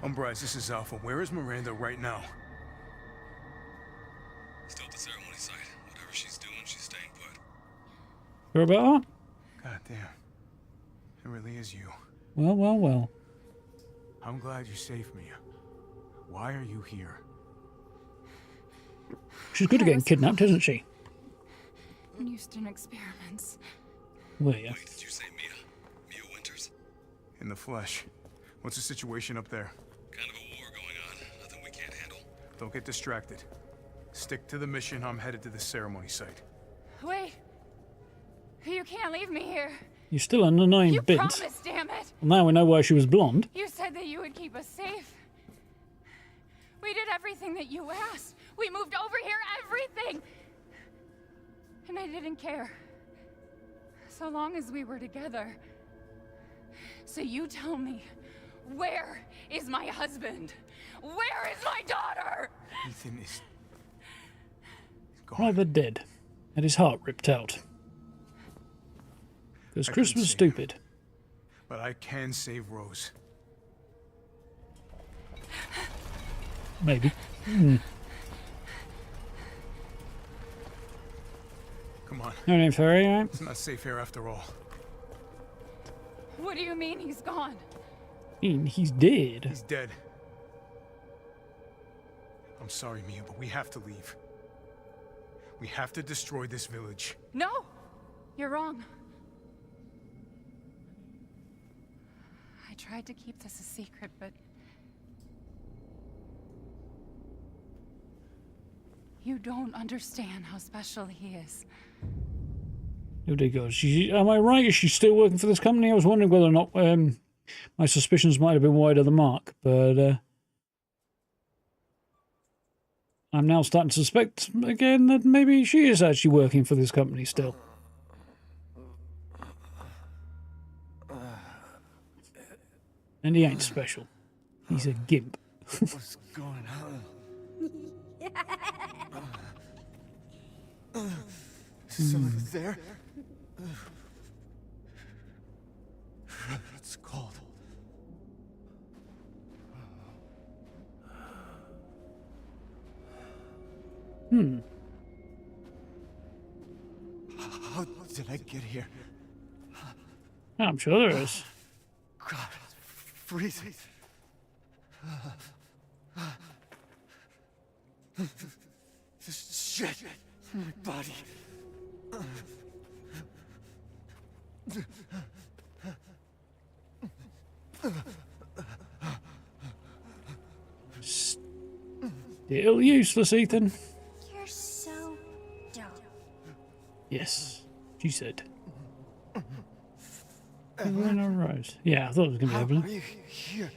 Umbrise, this is Alpha. Where is Miranda right now? Still at the ceremony site. Whatever she's doing, she's staying put. Sure about that? God damn. It really is you. Well, well, well. I'm glad you saved me. Why are you here? She's good at getting kidnapped, isn't she? Houston experiments. Well, yeah. Wait, did you say Mia? Mia Winters? In the flesh. What's the situation up there? Kind of a war going on. Nothing we can't handle. Don't get distracted. Stick to the mission. I'm headed to the ceremony site. Wait. You can't leave me here. You're still an annoying You bit. promised, damn it. Well, now we know why she was blonde. You said that you would keep us safe. We did everything that you asked. We moved over here, everything. And I didn't care. So long as we were together. So you tell me, where is my husband? Where is my daughter? Ethan is gone. Rather dead. And his heart ripped out. Because Chris was stupid. But I can save Rose. Maybe. Come on. No name Ferry, right? It's not safe here after all. What do you mean he's gone? He's dead. He's dead. I'm sorry, Mia, but we have to leave. We have to destroy this village. No! You're wrong. I tried to keep this a secret, but... You don't understand how special he is. Oh dear God. Am I right? Is she still working for this company? I was wondering whether or not my suspicions might have been wide of the mark, but I'm now starting to suspect again that maybe she is actually working for this company still. And he ain't special. He's a gimp. What's going on? Someone there? It's cold. How did I get here? I'm sure there is. God, it's freezing. This shit in my body. Still useless, Ethan. You're so dumb. Yes, she said. Evelyn or Rose? Yeah, I thought it was going to be Evelyn. How are you here?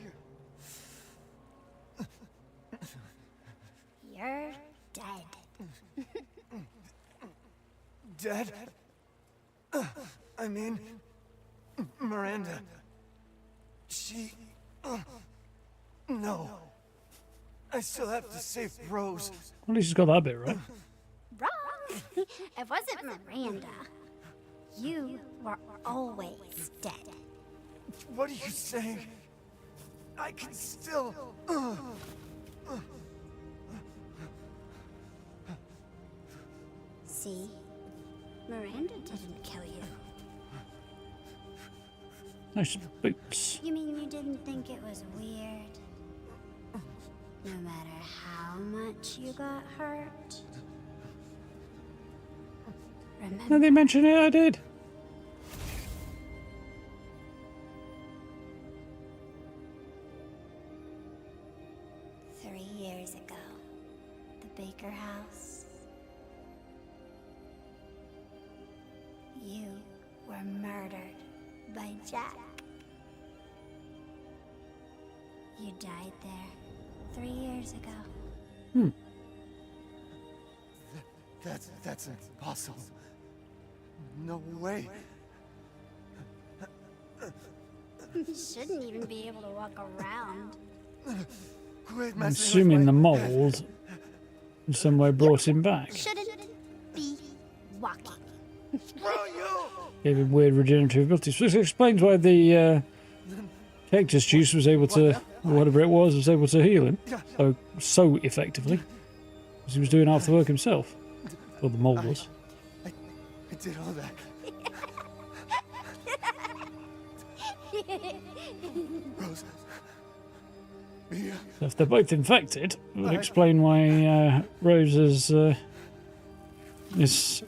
You're dead. Dead? I mean, Miranda. She... No. I still have to save Rose. At least she's got that bit right. Wrong. It wasn't Miranda. You were always dead. What are you saying? I can still... See? Miranda didn't kill you. Nice boots. You mean you didn't think it was weird? No matter how much you got hurt? Remember? Now they mention it, I did. Years ago, the Baker house. You were murdered by Jack. You died there 3 years ago. That's impossible. No way. You shouldn't even be able to walk around. I'm assuming the mold in some way brought him back. Shouldn't be walking. Gave him weird regenerative abilities. This explains why the cactus juice was able to, or whatever it was able to heal him so effectively. Because he was doing half the work himself. Or the mold was. I did all that. Rose. Yeah. So if they're both infected, it would explain why Rose is this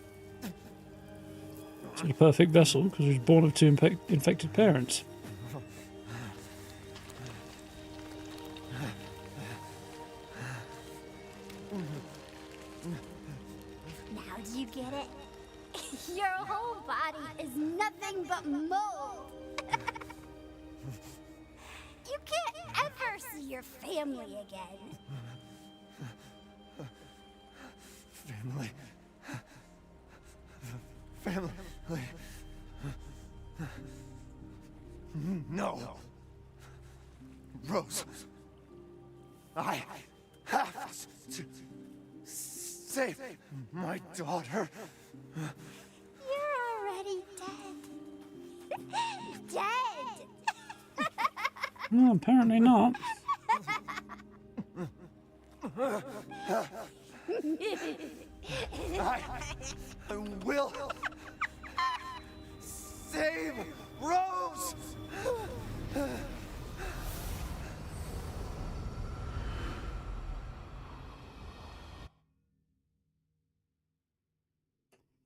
sort of perfect vessel, because she was born of two infected parents. Now do you get it? Your whole body is nothing but mold. You can't ever see your family again. Family. No. Rose. I have to save my daughter. You're already dead. Dead. Well, apparently not. I will save Rose.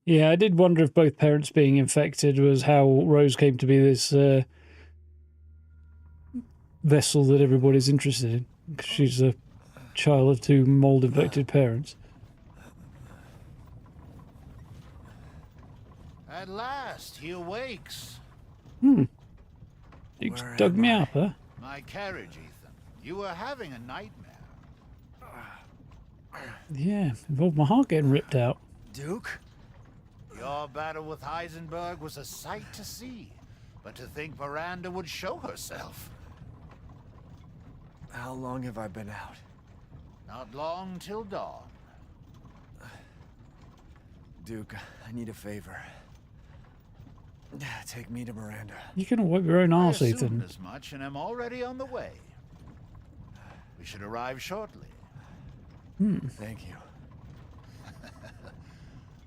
Yeah, I did wonder if both parents being infected was how Rose came to be this vessel that everybody's interested in, because she's a child of 2 mold-infected parents. At last, he awakes. You dug me up, huh? My carriage, Ethan. You were having a nightmare. Yeah, involved my heart getting ripped out. Duke? Your battle with Heisenberg was a sight to see. But to think Miranda would show herself. How long have I been out? Not long till dawn. Duke, I need a favor. Take me to Miranda. You can wipe your own arse, I Ethan. assumed as much, and am already on the way. We should arrive shortly. Thank you.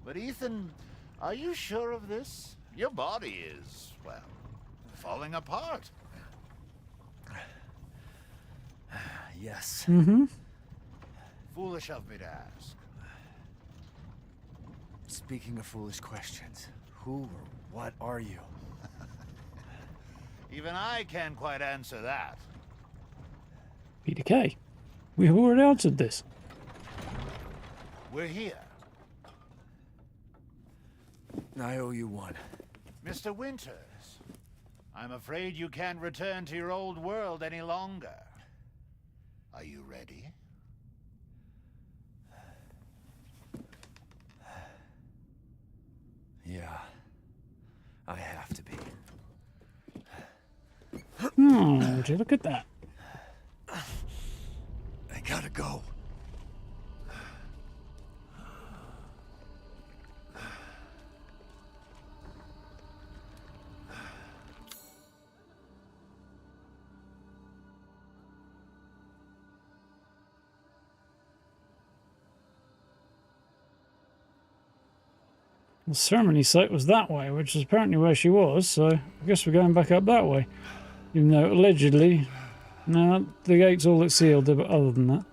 But Ethan, are you sure of this? Your body is, well, falling apart. Yes. Foolish of me to ask. Speaking of foolish questions, who or what are you? Even I can't quite answer that. Peter Kay. We have already answered this. We're here. I owe you one. Mr. Winters, I'm afraid you can't return to your old world any longer. Are you ready? Yeah, I have to be. Oh, would you look at that? I gotta go. The ceremony site was that way, which is apparently where she was, so I guess we're going back up that way. Even though, allegedly, no, the gates all look sealed, but other than that.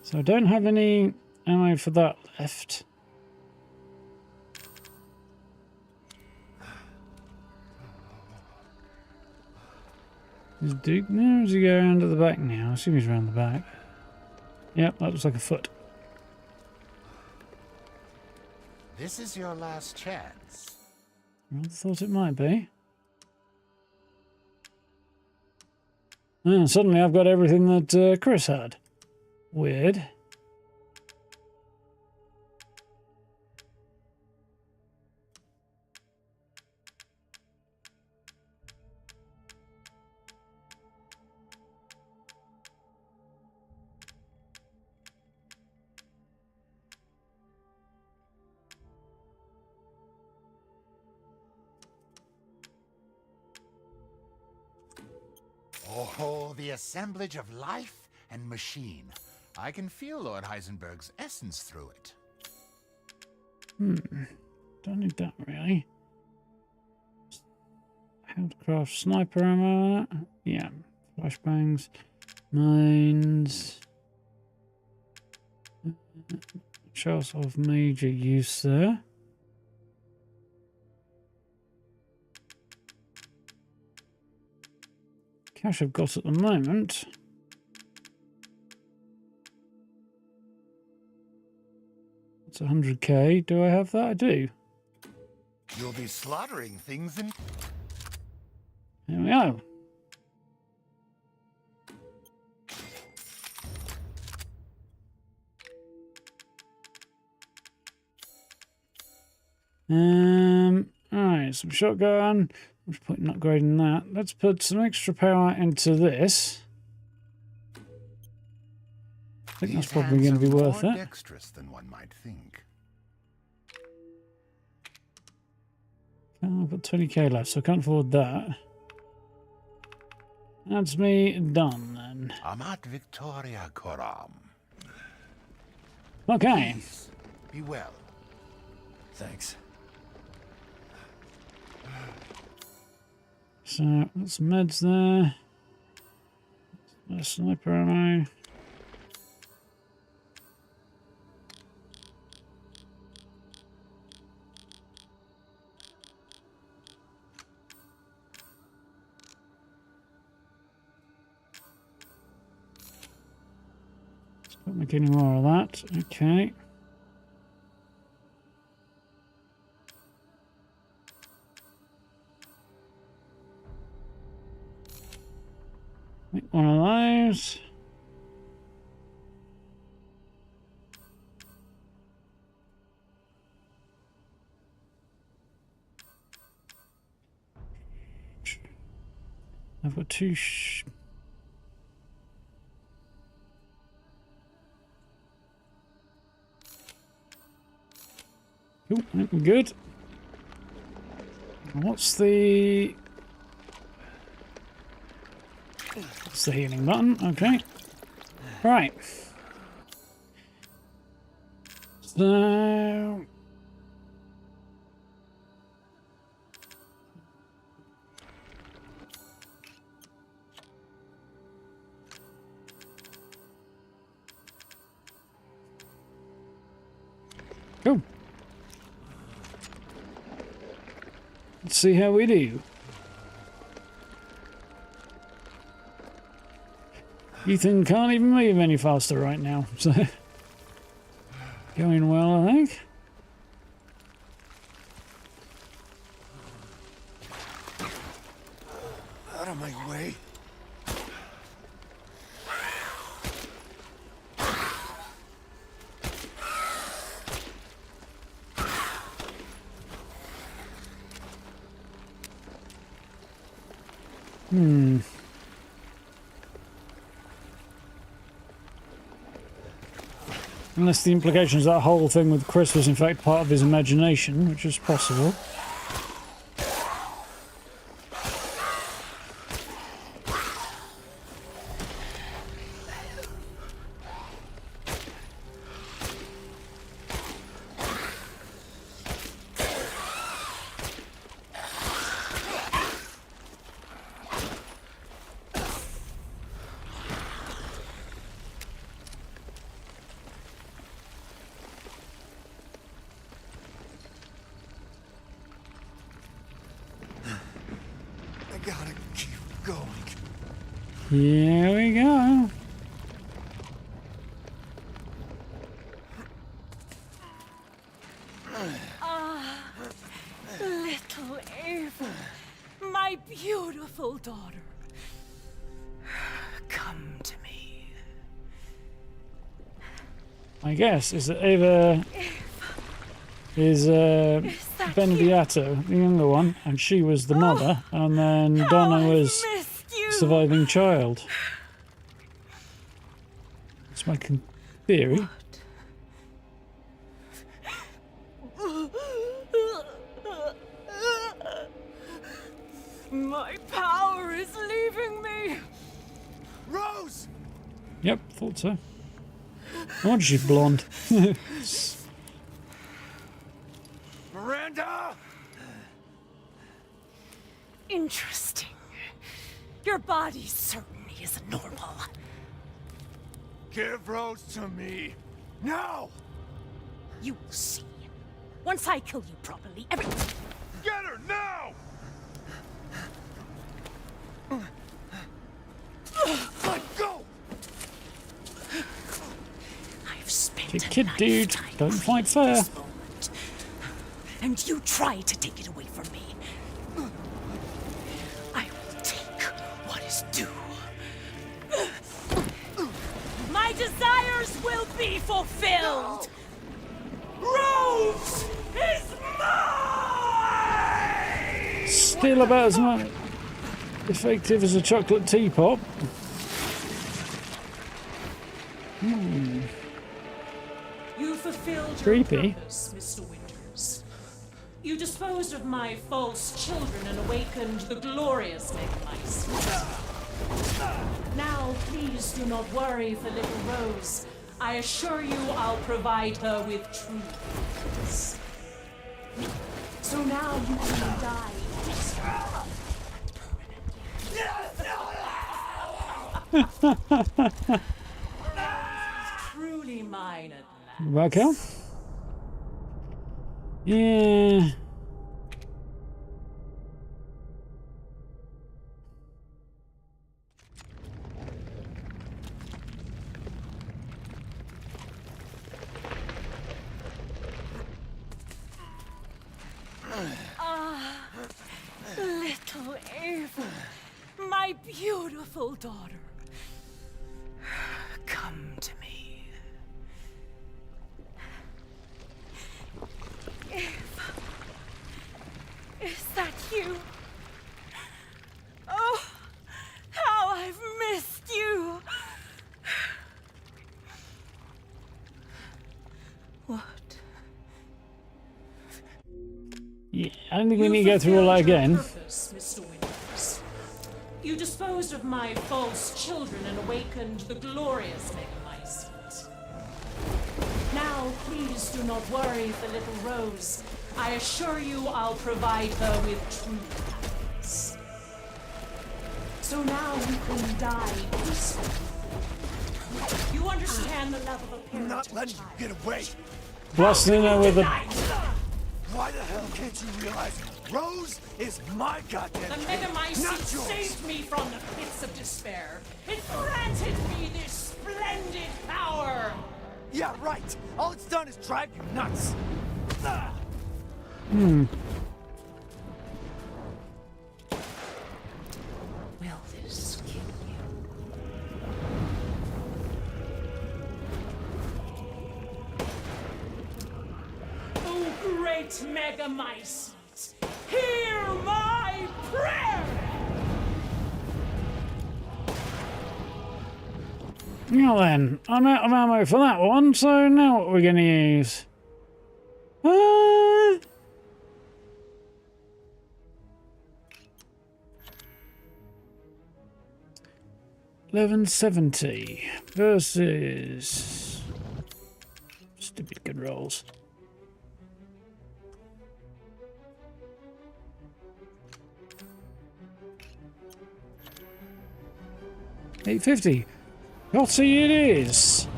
So I don't have any ammo for that left. Is Duke there, or does he go around to the back now? I assume he's around the back. Yep, that looks like a foot. This is your last chance. I thought it might be. And suddenly I've got everything that Chris had. Weird. Oh, the assemblage of life and machine. I can feel Lord Heisenberg's essence through it. Don't need that really. How to craft sniper ammo. Yeah. Flashbangs. Mines. Chance of major use there. Cash I've got at the moment. It's 100k. Do I have that? I do. You'll be slaughtering things in... There we go. Alright, some shotgun. I'm just putting upgrading that. Let's put some extra power into this. I think that's probably going to be worth it. Dexterous than one might think. Oh, I've got 20k left, so I can't afford that. That's me done then. Amat Victoria Coram. Okay. Please, be well. Thanks. So, got some meds there. A sniper ammo. Don't make any more of that. Okay. Make one of those. I've got two. Oh, we're good. What's the healing button? Okay. Right. So cool. Let's see how we do. Ethan can't even move any faster right now, so going well, I think. Out of my way. Unless the implication is that whole thing with Chris was in fact part of his imagination, which is possible. Gotta keep going. Here we go. Little Ava, my beautiful daughter, come to me. I guess is that Ava is Ben Beato, the younger one, and she was the mother, and then Donna was the surviving child. It's my theory. My power is leaving me. Rose! Yep, thought so. I wonder if she's blonde. Miranda! Interesting. Your body certainly isn't normal. Give Rose to me. Now! You will see. Once I kill you properly, everything. Get her now! Let go! I've spent Kid dude, don't fight fair. And you try to take it away from me. I will take what is due. My desires will be fulfilled. Rose is mine! Still about as much effective as a chocolate teapot. You fulfilled Creepy. your purpose, Mr. Winters. You disposed of my false children and awakened the glorious Megamice. Now, please do not worry for little Rose. I assure you I'll provide her with true peace. So now you can die permanently. Truly mine at last. Raquel? Yeah. daughter. Come to me. Eva. Is that you? Oh, how I've missed you. What? Yeah, I don't think we need to go through all that again. Purpose, Mr. Winters. You disposed of my false children and awakened the glorious Megamycete. Now, please do not worry for little Rose. I assure you I'll provide her with true happiness. So now you can die peacefully. You understand the love of a parent. Not letting you get away. Blasting her with a... Why the hell can't you realize Rose is my goddamn The kid, Megamycete not yours? saved me from the pits of despair. It granted me this splendid power. Yeah, right. All it's done is drive you nuts. Will this kill you? Oh, great Megamycete, hear my prayer! Now then, I'm out of ammo for that one, so now what we're going to use? 1170 versus stupid good rolls. $850. Yahtzee it is.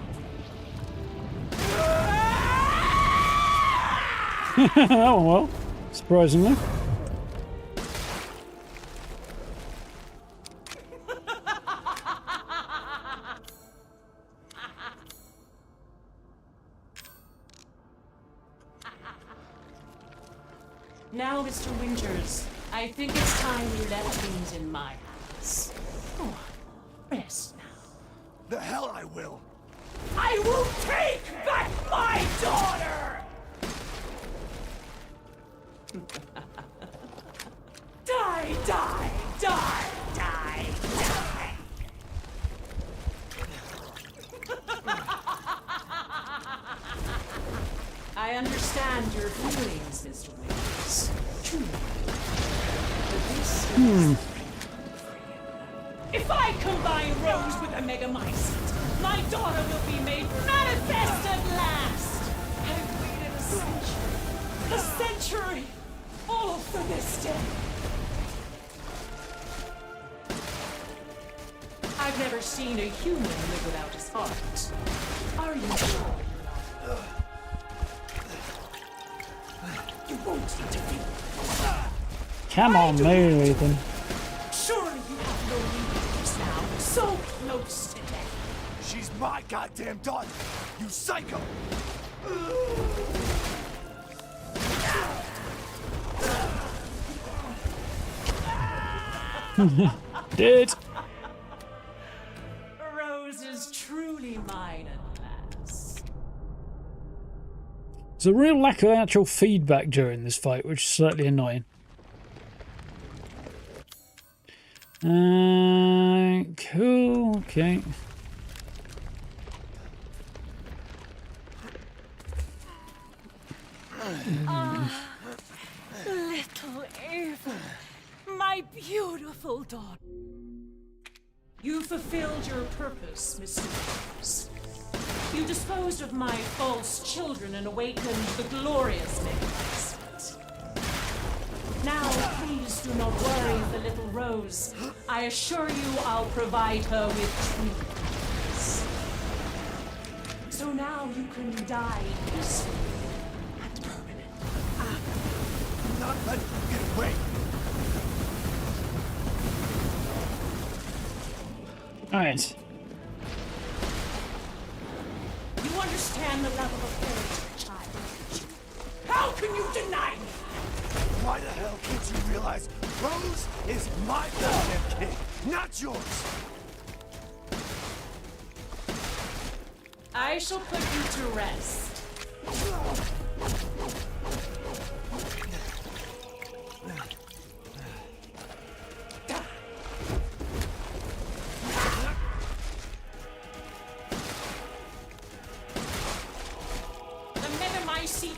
Oh well, surprisingly. Now, Mr. Winters, I think it's time you left things in my hands. Go on, rest now. The hell I will. I will take back my daughter! Die, die, die, die, die! I understand your feelings, Mr. Winters. Truly. But this is If I combine Rose with a Megamycete, my daughter will be made manifest at last! I've waited a century, all for this day. I've never seen a human live without his heart. Are you sure? You won't intervene. Come on, move, Ethan. Surely you have no leaders now. So close to death. She's my goddamn daughter, you psycho! Dead. Rose is truly mine at last. There's a real lack of actual feedback during this fight, which is slightly annoying. Cool, okay. Little Eva, my beautiful daughter. You fulfilled your purpose, Mr. Winters. You disposed of my false children and awakened the glorious Megamycete. Now, please do not worry for little Rose. I assure you I'll provide her with true happiness. So now you can die peacefully and permanently. Not letting you get away. Alright. You understand the love of a parent, child. How can you deny me? Why the hell can't you realize Rose is my goddamn kid, not yours? I shall put you to rest.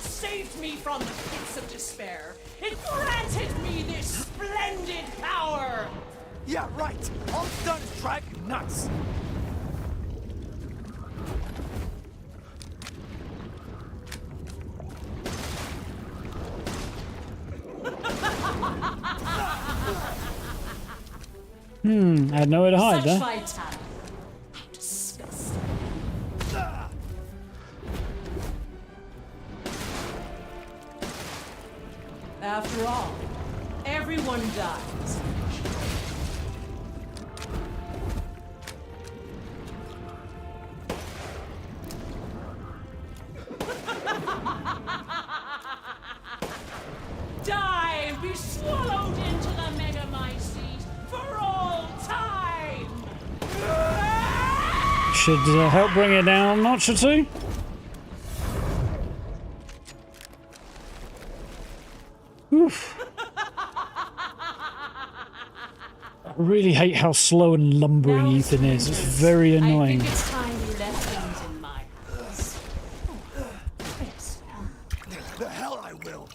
Saved me from the pits of despair. It granted me this splendid power. Yeah, right. All it's done is drive you nuts. I had nowhere to hide there. Such vitality. How disgusting. After all, everyone dies. Die and be swallowed into the Megamycete for all time! Should help bring it down a notch or two. Oof. I really hate how slow and lumbering Ethan is. It's very annoying. I think it's time you left things in my hands. The hell I will.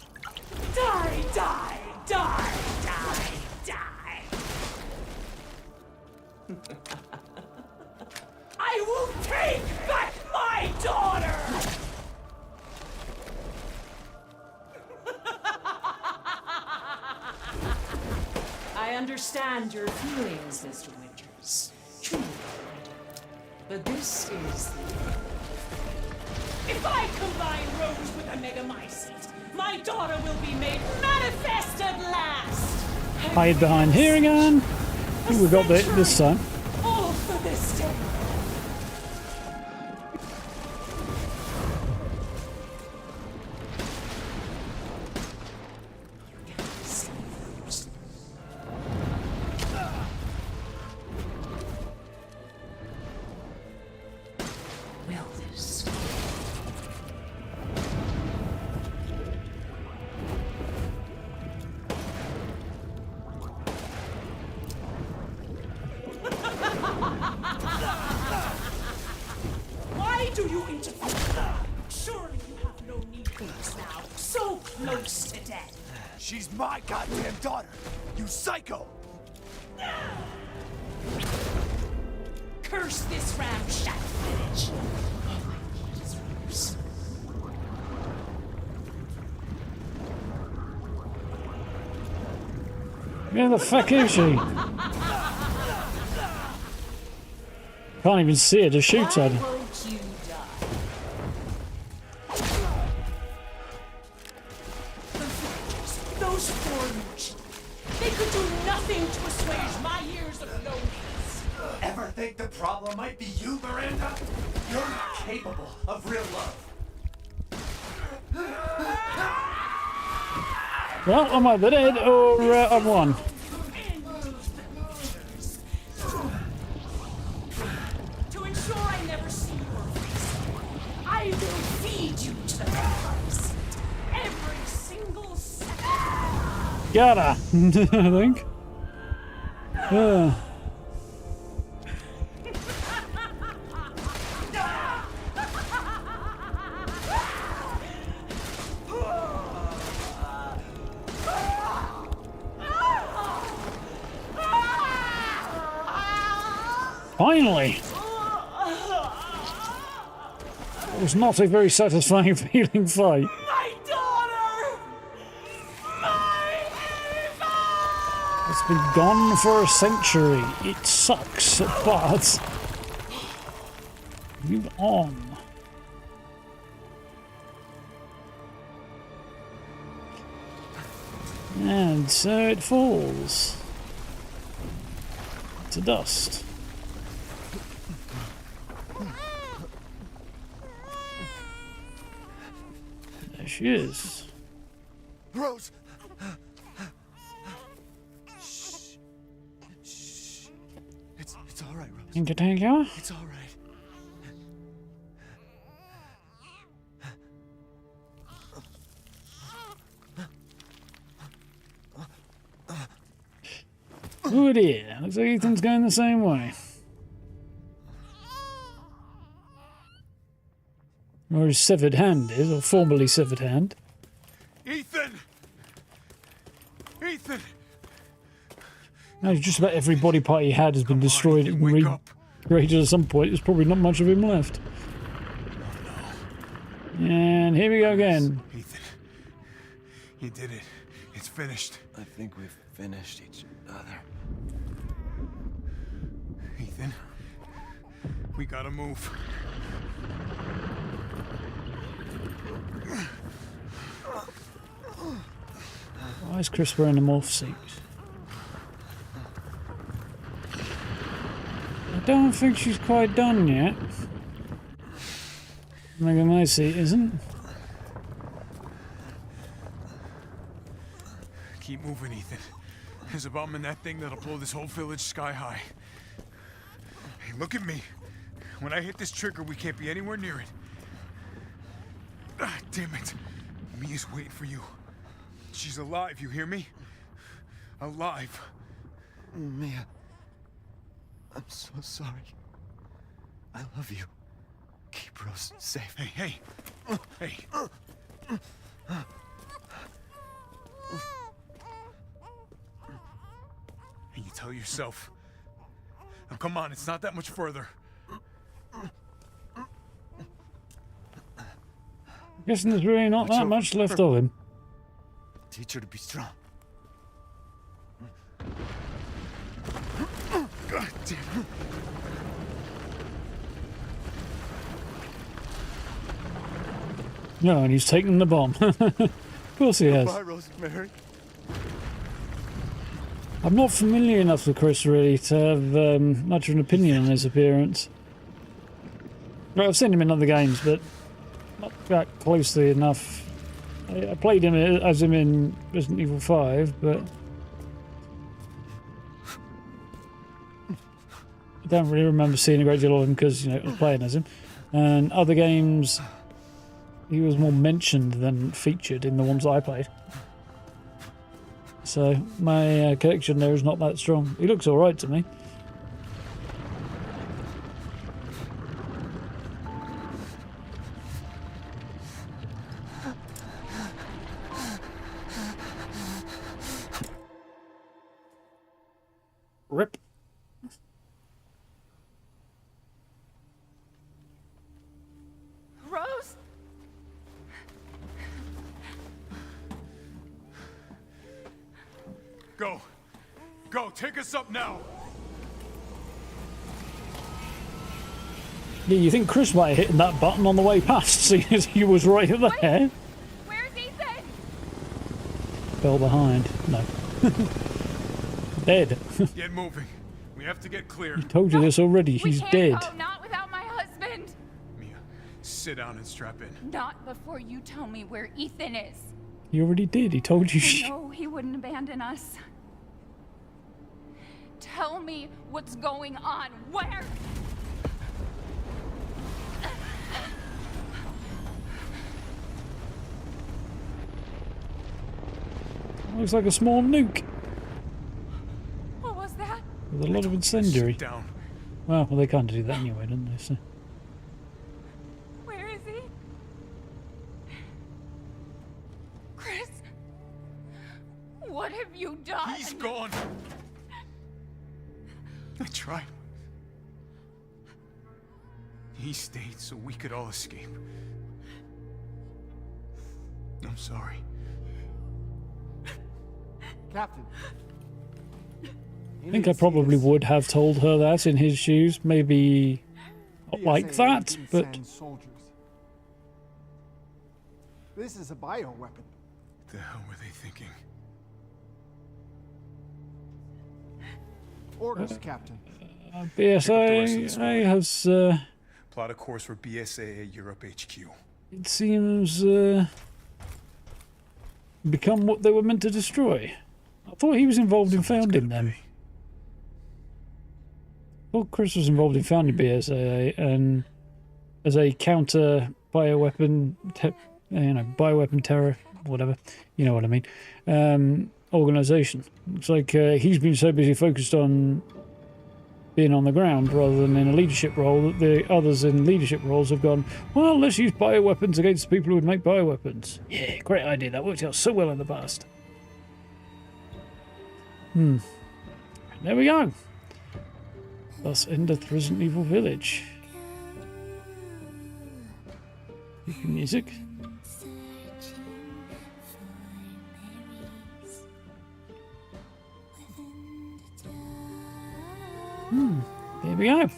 Die, die, die, die, die. I will take back my daughter! I understand your feelings, Mr. Winters. Truly. But this is the end. If I combine Rose with a Megamycete, my daughter will be made manifest at last! Hide behind here again. I think we got it this time. All for this day. Why do you interfere? Surely you have no need for this now. So close to death. She's my goddamn daughter, you psycho! Curse this ramshackle village. All I need is Rose. Where the fuck is she? Can't even see her to shoot at her. Why won't you die? Those foreigners. They could do nothing to assuage my years of loneliness. Ever think the problem might be you, Miranda? You're not capable of real love. Well, I'm either dead or I've won. To ensure I never see your face, I will feed you to the Megamycete every single second. Got her, I think. Finally! It was not a very satisfying feeling fight. My daughter! My Eva! It's been gone for a century. It sucks, but move on. And so it falls to dust. There she is. Rose! It's all right, Rose. Think you take her? It's all right. Oh dear, looks like Ethan's going the same way. Or his severed hand is, or formerly severed hand. Ethan! Ethan! Now, just about every body part he had has been destroyed and recreated at some point. There's probably not much of him left. And here we go again. Ethan, you did it. It's finished. I think we've finished each other. Ethan, we gotta move. Why is Chris wearing a morph suit? I don't think she's quite done yet. Maybe my seat isn't. Keep moving, Ethan. There's a bomb in that thing that'll blow this whole village sky high. Hey, look at me. When I hit this trigger, we can't be anywhere near it. Ah, damn it. Mia's waiting for you. She's alive, you hear me? Alive. Mia, I'm so sorry. I love you. Keep Rose safe. Hey, hey. And you tell yourself. Now come on, it's not that much further. Guessing there's really not that much left of him. Teach her to be strong. God damn it. No, and he's taken the bomb. Of course he has. Goodbye, Rosemary. I'm not familiar enough with Chris really to have much of an opinion on his appearance. Well, I've seen him in other games, but not that closely enough. I played him as him in Resident Evil 5, but I don't really remember seeing a great deal of him because, you know, I was playing as him. And other games, he was more mentioned than featured in the ones that I played. So my connection there is not that strong. He looks alright to me. Rip. Rose? Go. Go, take us up now. Yeah, you think Chris might have hit that button on the way past, seeing as he was right there? Where's Ethan? Fell behind. No. Dead. Get moving. We have to get clear. I told you this already. He's dead. Go, not without my husband. Mia, sit down and strap in. Not before you tell me where Ethan is. He already did. He told you. No, he wouldn't abandon us. Tell me what's going on. Where? Looks like a small nuke. What was that? With a lot of incendiary. Sit down. Well, they kind of do that anyway, don't they? So. Where is he? Chris? What have you done? He's gone. I tried. He stayed so we could all escape. I'm sorry. Captain. I think I probably would have told her that in his shoes. Maybe not like that, but... Soldiers. This is a bio-weapon. The hell were they thinking? Orders, Captain. BSAA has... Plot a course for BSAA Europe HQ. It seems... become what they were meant to destroy. I thought he was involved in founding them. I thought Chris was involved in founding BSAA and as a counter bioweapon, bioweapon terror, whatever. You know what I mean. organisation. Looks like he's been so busy focused on being on the ground rather than in a leadership role that the others in leadership roles have gone, well, let's use bioweapons against the people who would make bioweapons. Yeah, great idea. That worked out so well in the past. There we go. Thus endeth Resident Evil Village. Creepy music. There we go.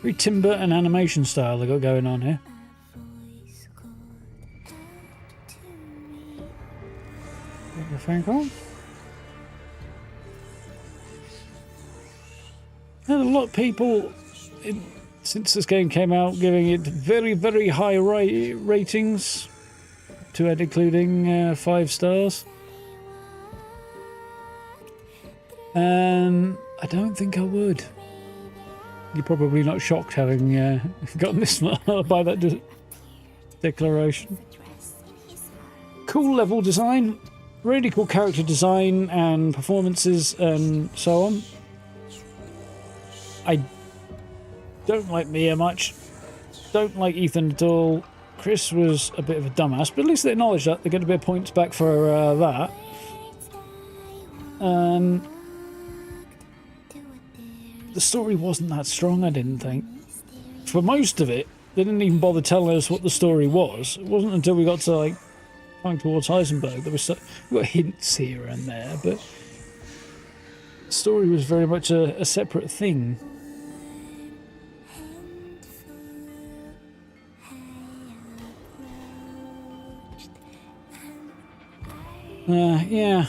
Very Tim Burton animation style they got going on here. Everything on. And a lot of people, since this game came out, giving it very, very high ratings, to and including 5 stars. I don't think I would. You're probably not shocked having gotten this far by that declaration. Cool level design, really cool character design and performances and so on. I don't like Mia much. Don't like Ethan at all. Chris was a bit of a dumbass, but at least they acknowledge that. They get a bit of points back for that. The story wasn't that strong, I didn't think. For most of it, they didn't even bother telling us what the story was. It wasn't until we got to, like, going towards Heisenberg that we got hints here and there, but the story was very much a separate thing. Yeah.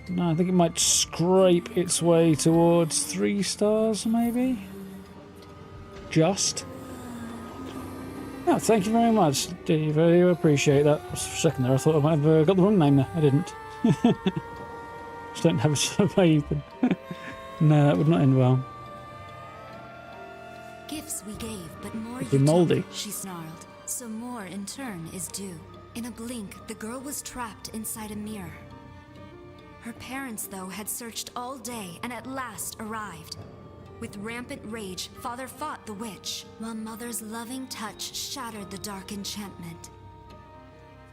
No, I think it might scrape its way towards 3 stars, maybe? Just. Oh, thank you very much, Dave. I appreciate that. For a second there, I thought I might have got the wrong name there. I didn't. Just don't have a survey. No, that would not end well. Gifts we gave, but more It'd be you mouldy. took, she snarled. So more in turn is due. In a blink, the girl was trapped inside a mirror. Her parents, though, had searched all day and at last arrived. With rampant rage, Father fought the witch, while Mother's loving touch shattered the dark enchantment.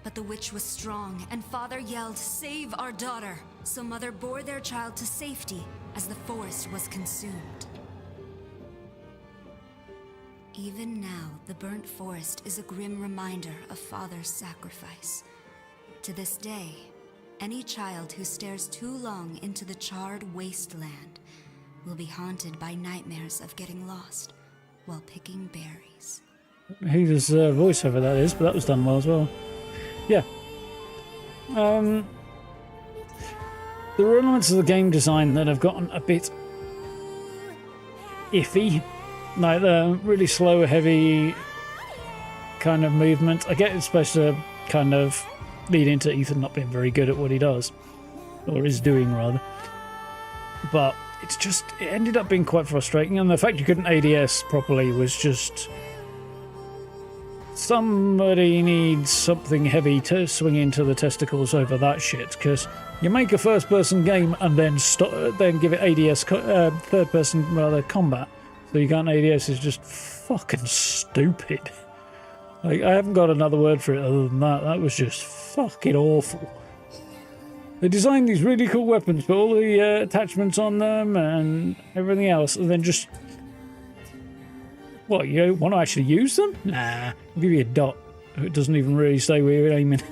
But the witch was strong, and Father yelled, "Save our daughter!" So Mother bore their child to safety as the forest was consumed. Even now, the burnt forest is a grim reminder of Father's sacrifice. To this day, any child who stares too long into the charred wasteland will be haunted by nightmares of getting lost while picking berries. Whose voiceover that is, but that was done well as well. Yeah. There are elements of the game design that have gotten a bit iffy. Like the really slow, heavy kind of movement. I get it's supposed to kind of lead into Ethan not being very good at what he does. Or is doing, rather. But it's just, it ended up being quite frustrating. And the fact you couldn't ADS properly was just... Somebody needs something heavy to swing into the testicles over that shit. Because you make a first-person game and then then give it ADS, third-person rather, combat. So you can't ADS is just fucking stupid. Like, I haven't got another word for it other than that. That was just fucking awful. They designed these really cool weapons, put all the attachments on them and everything else, and then just... What, you want to actually use them? Nah, I'll give you a dot. It doesn't even really say where you're aiming.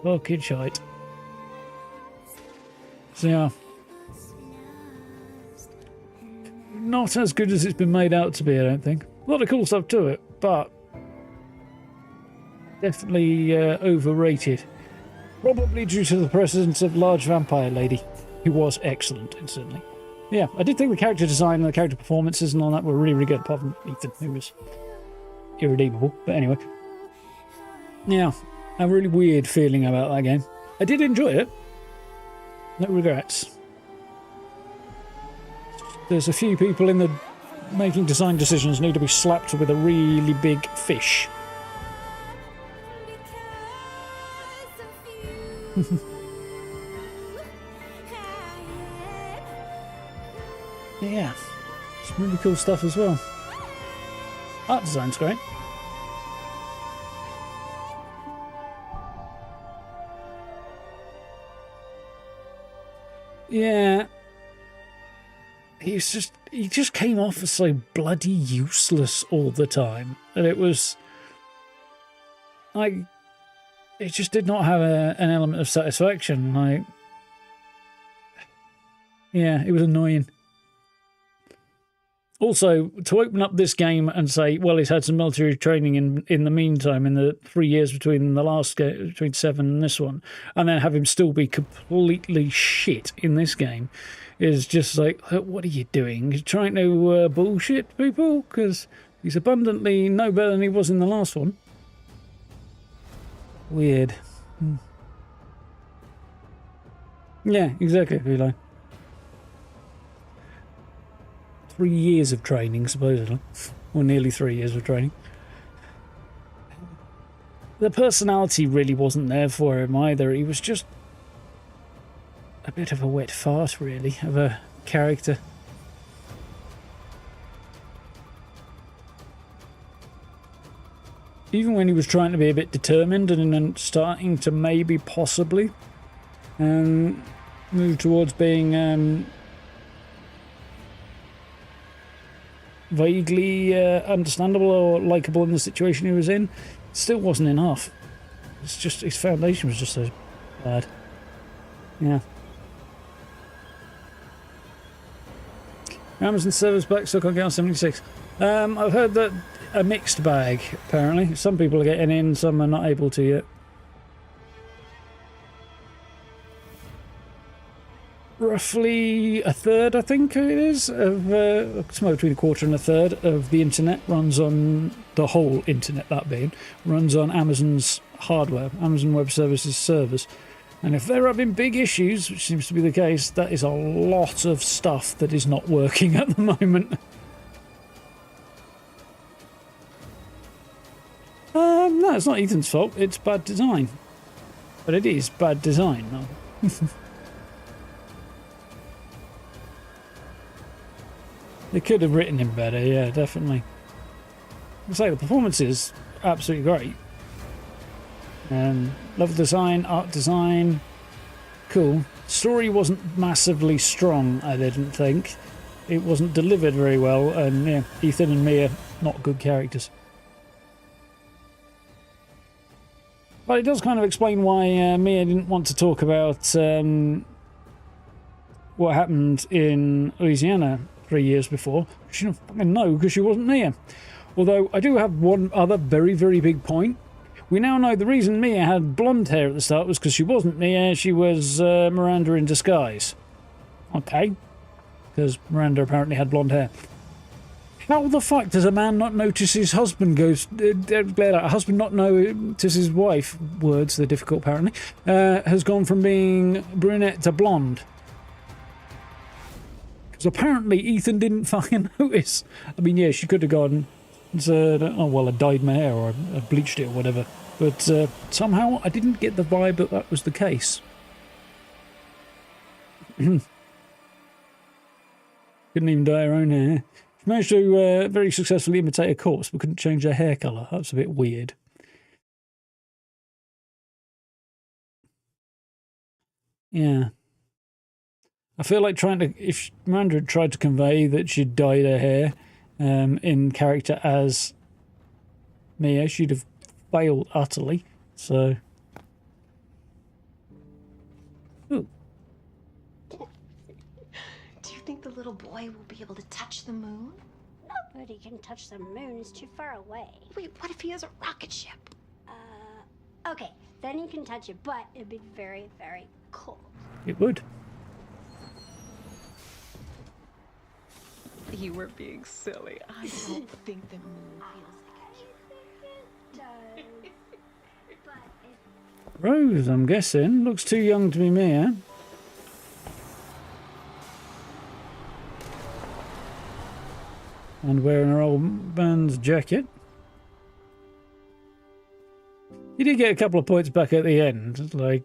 Fucking shite. So yeah. Not as good as it's been made out to be, I don't think. A lot of cool stuff to it, but definitely overrated. Probably due to the presence of large vampire lady, who was excellent, instantly. Yeah, I did think the character design and the character performances and all that were really, really good, apart from Ethan, who was irredeemable. But anyway. Yeah, I have a really weird feeling about that game. I did enjoy it. No regrets. There's a few people in the making design decisions need to be slapped with a really big fish. Yeah, it's really cool stuff as well. Art design's great. Yeah. He just came off as so bloody useless all the time. And it was like, it just did not have an element of satisfaction. Like, yeah, it was annoying. Also, to open up this game and say, well, he's had some military training in the meantime, in the 3 years between the last game, between 7 and this one, and then have him still be completely shit in this game, is just like, what are you doing? You're trying to bullshit people? Because he's abundantly no better than he was in the last one. Weird. Yeah, exactly, Eli. 3 years of training, supposedly. Or nearly 3 years of training. The personality really wasn't there for him either. He was just a bit of a wet fart, really, of a character. Even when he was trying to be a bit determined and then starting to maybe possibly move towards being vaguely understandable or likeable in the situation he was in, it still wasn't enough. It's just his foundation was just so bad. Yeah. Amazon servers back, so I can't get on 76. I've heard that a mixed bag, apparently. Some people are getting in, some are not able to yet. Roughly a third, I think it is, of somewhere between a quarter and a third of the internet runs on, the whole internet that being, runs on Amazon's hardware, Amazon Web Services servers. And if they're having big issues, which seems to be the case, that is a lot of stuff that is not working at the moment. No, it's not Ethan's fault, it's bad design. But it is bad design, though. They could have written him better, yeah, definitely. I say the performance is absolutely great. Level design, art design, cool. Story wasn't massively strong, I didn't think. It wasn't delivered very well, and yeah, Ethan and Mia, not good characters. But it does kind of explain why Mia didn't want to talk about what happened in Louisiana 3 years before. She didn't fucking know because she wasn't Mia. Although I do have one other very, very big point. We now know the reason Mia had blonde hair at the start was because she wasn't Mia, she was Miranda in disguise. Okay. Because Miranda apparently had blonde hair. How the fuck does a man not notice his husband goes... a husband not notice his wife, words, they're difficult apparently, has gone from being brunette to blonde? Because apparently Ethan didn't fucking notice. I mean, yeah, she could have gone and said, oh, well, I dyed my hair or I bleached it or whatever. But somehow I didn't get the vibe that that was the case. Couldn't even dye her own hair. She managed to very successfully imitate a corpse, but couldn't change her hair colour. That's a bit weird. Yeah. I feel like if Miranda had tried to convey that she'd dyed her hair in character as Mia, she'd have failed utterly. So, ooh. Do you think the little boy will be able to touch the moon? Nobody can touch the moon, it's too far away. Wait, what if he has a rocket ship? Okay, then you can touch it, but it'd be very, very cold. It would. You were being silly. I don't think the moon feels like It does. But Rose, I'm guessing. Looks too young to be Mia. And wearing her old man's jacket. He did get a couple of points back at the end. Like,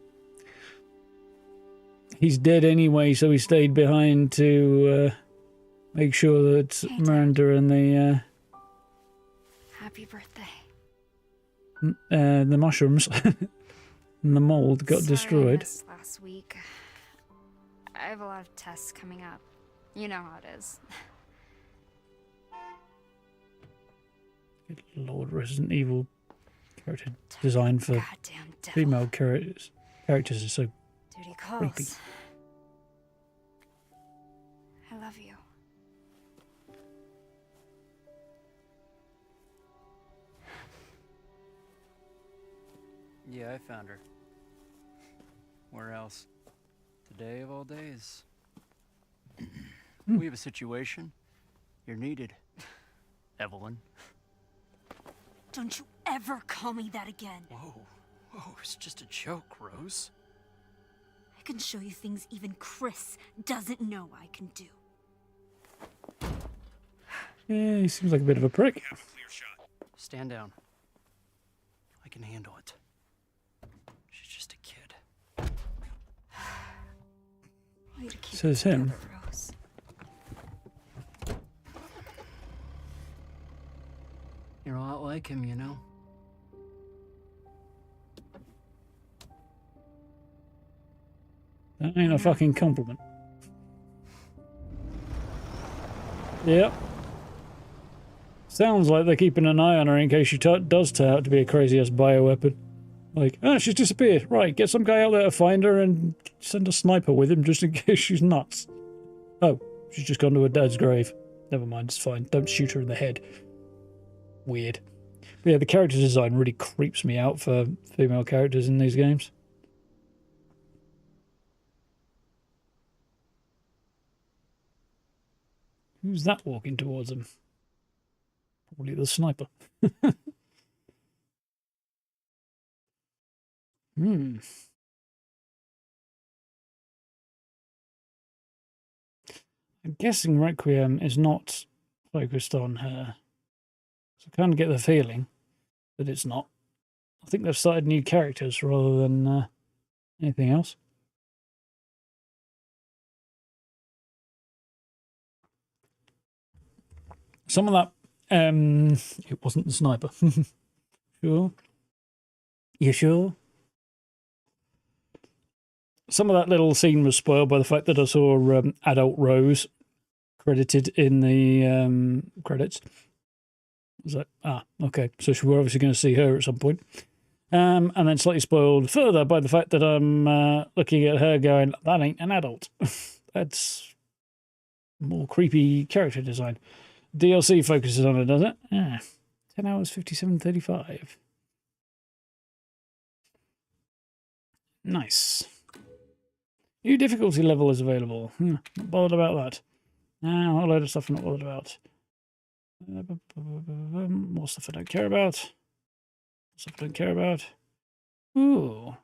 he's dead anyway, so he stayed behind to make sure that Miranda and the Happy birthday. the mushrooms and the mold got Sorry I destroyed. missed last week. I have a lot of tests coming up. You know how it is. Good Lord, Resident Evil character design for female characters is so Duty creepy. calls. I love you. Yeah, I found her. Where else? Today of all days. We have a situation. You're needed. Evelyn. Don't you ever call me that again. Whoa. Whoa, it's just a joke, Rose. I can show you things even Chris doesn't know I can do. Yeah, he seems like a bit of a prick. Stand down. I can handle it. She's just a kid. Says him. Rose. You're a lot like him, you know? That ain't a fucking compliment. Yep. Sounds like they're keeping an eye on her in case she does turn out to be a crazy-ass bioweapon. Like, she's disappeared. Right, get some guy out there to find her and send a sniper with him just in case she's nuts. Oh, she's just gone to her dad's grave. Never mind, it's fine. Don't shoot her in the head. Weird. But yeah, the character design really creeps me out for female characters in these games. Who's that walking towards him? Probably the sniper. I'm guessing Requiem is not focused on her. So I kind of get the feeling that it's not. I think they've started new characters rather than anything else. Some of that, it wasn't the sniper. Sure? You sure? Some of that little scene was spoiled by the fact that I saw adult Rose credited in the credits. I was like, okay, so we're obviously going to see her at some point. And then slightly spoiled further by the fact that I'm looking at her going, that ain't an adult. That's more creepy character design. DLC focuses on it, does it? Yeah. 10 hours, 57:35. Nice. New difficulty level is available. Not bothered about that. A whole load of stuff I'm not bothered about. More stuff I don't care about. Stuff I don't care about. Ooh.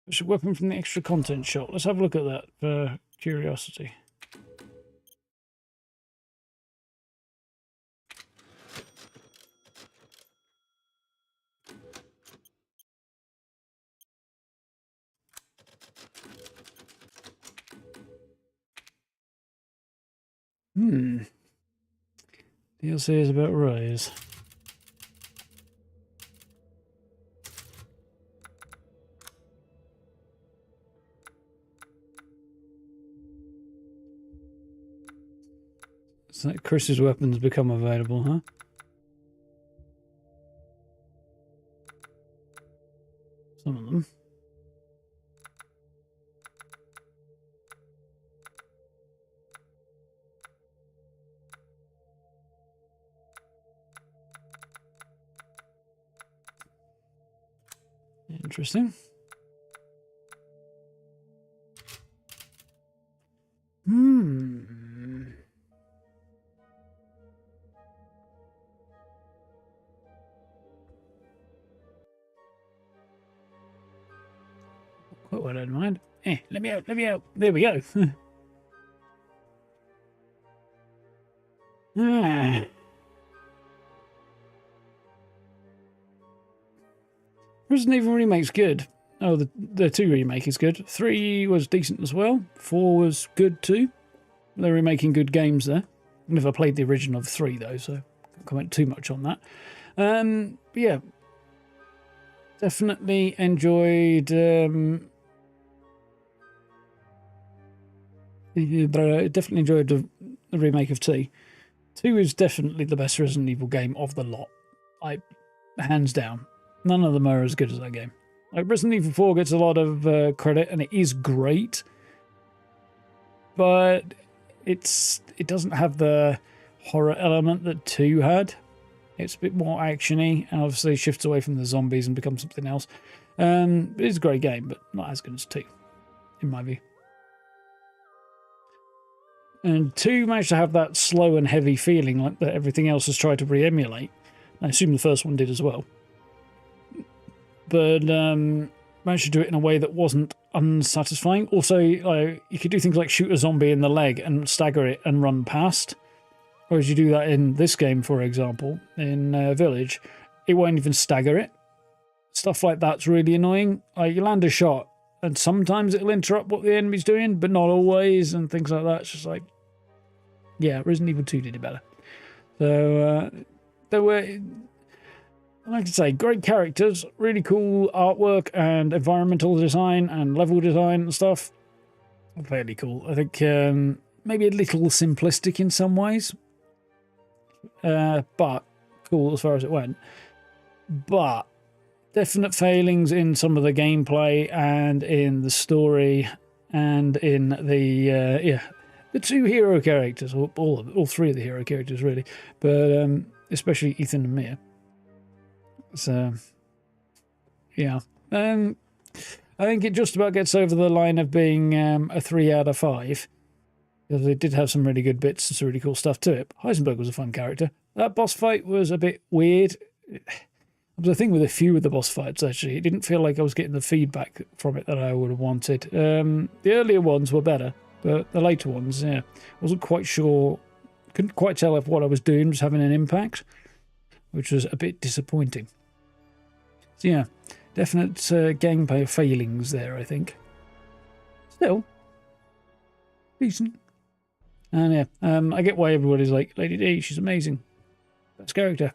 There's a weapon from the extra content shop. Let's have a look at that for curiosity. DLC is about Rise. So Chris's weapons become available, huh? Some of them. Interesting. Quite what I don't mind. Let me out, let me out. There we go. Ah. Resident Evil Remake's good. Oh, the 2 remake is good. 3 was decent as well. 4 was good too. They're remaking good games there. Never played the original of 3 though, so can't comment too much on that. But yeah, definitely enjoyed. Definitely enjoyed the remake of 2. 2 is definitely the best Resident Evil game of the lot. Hands down. None of them are as good as that game. Like Resident Evil 4 gets a lot of credit, and it is great, but it doesn't have the horror element that 2 had. It's a bit more actiony, and obviously shifts away from the zombies and becomes something else. It's a great game, but not as good as 2, in my view. And 2 managed to have that slow and heavy feeling like that everything else has tried to re-emulate. I assume the first one did as well. But managed to do it in a way that wasn't unsatisfying. Also, you could do things like shoot a zombie in the leg and stagger it and run past. Whereas you do that in this game, for example, in Village, it won't even stagger it. Stuff like that's really annoying. Like, you land a shot, and sometimes it'll interrupt what the enemy's doing, but not always, and things like that. It's just like, yeah, Resident Evil 2 did it better. So, there were, like I say, great characters, really cool artwork and environmental design and level design and stuff. Fairly cool. I think maybe a little simplistic in some ways, but cool as far as it went. But definite failings in some of the gameplay and in the story and in the 2 hero characters, all 3 of the hero characters really, but especially Ethan and Mia. So, yeah. I think it just about gets over the line of being a 3 out of 5. Because it did have some really good bits and some really cool stuff to it. Heisenberg was a fun character. That boss fight was a bit weird. It was a thing with a few of the boss fights, actually. It didn't feel like I was getting the feedback from it that I would have wanted. The earlier ones were better, but the later ones, yeah. Wasn't quite sure. Couldn't quite tell if what I was doing was having an impact, which was a bit disappointing. So yeah, definite gameplay failings there, I think. Still, decent. And yeah, I get why everybody's like, Lady D, she's amazing. Best character.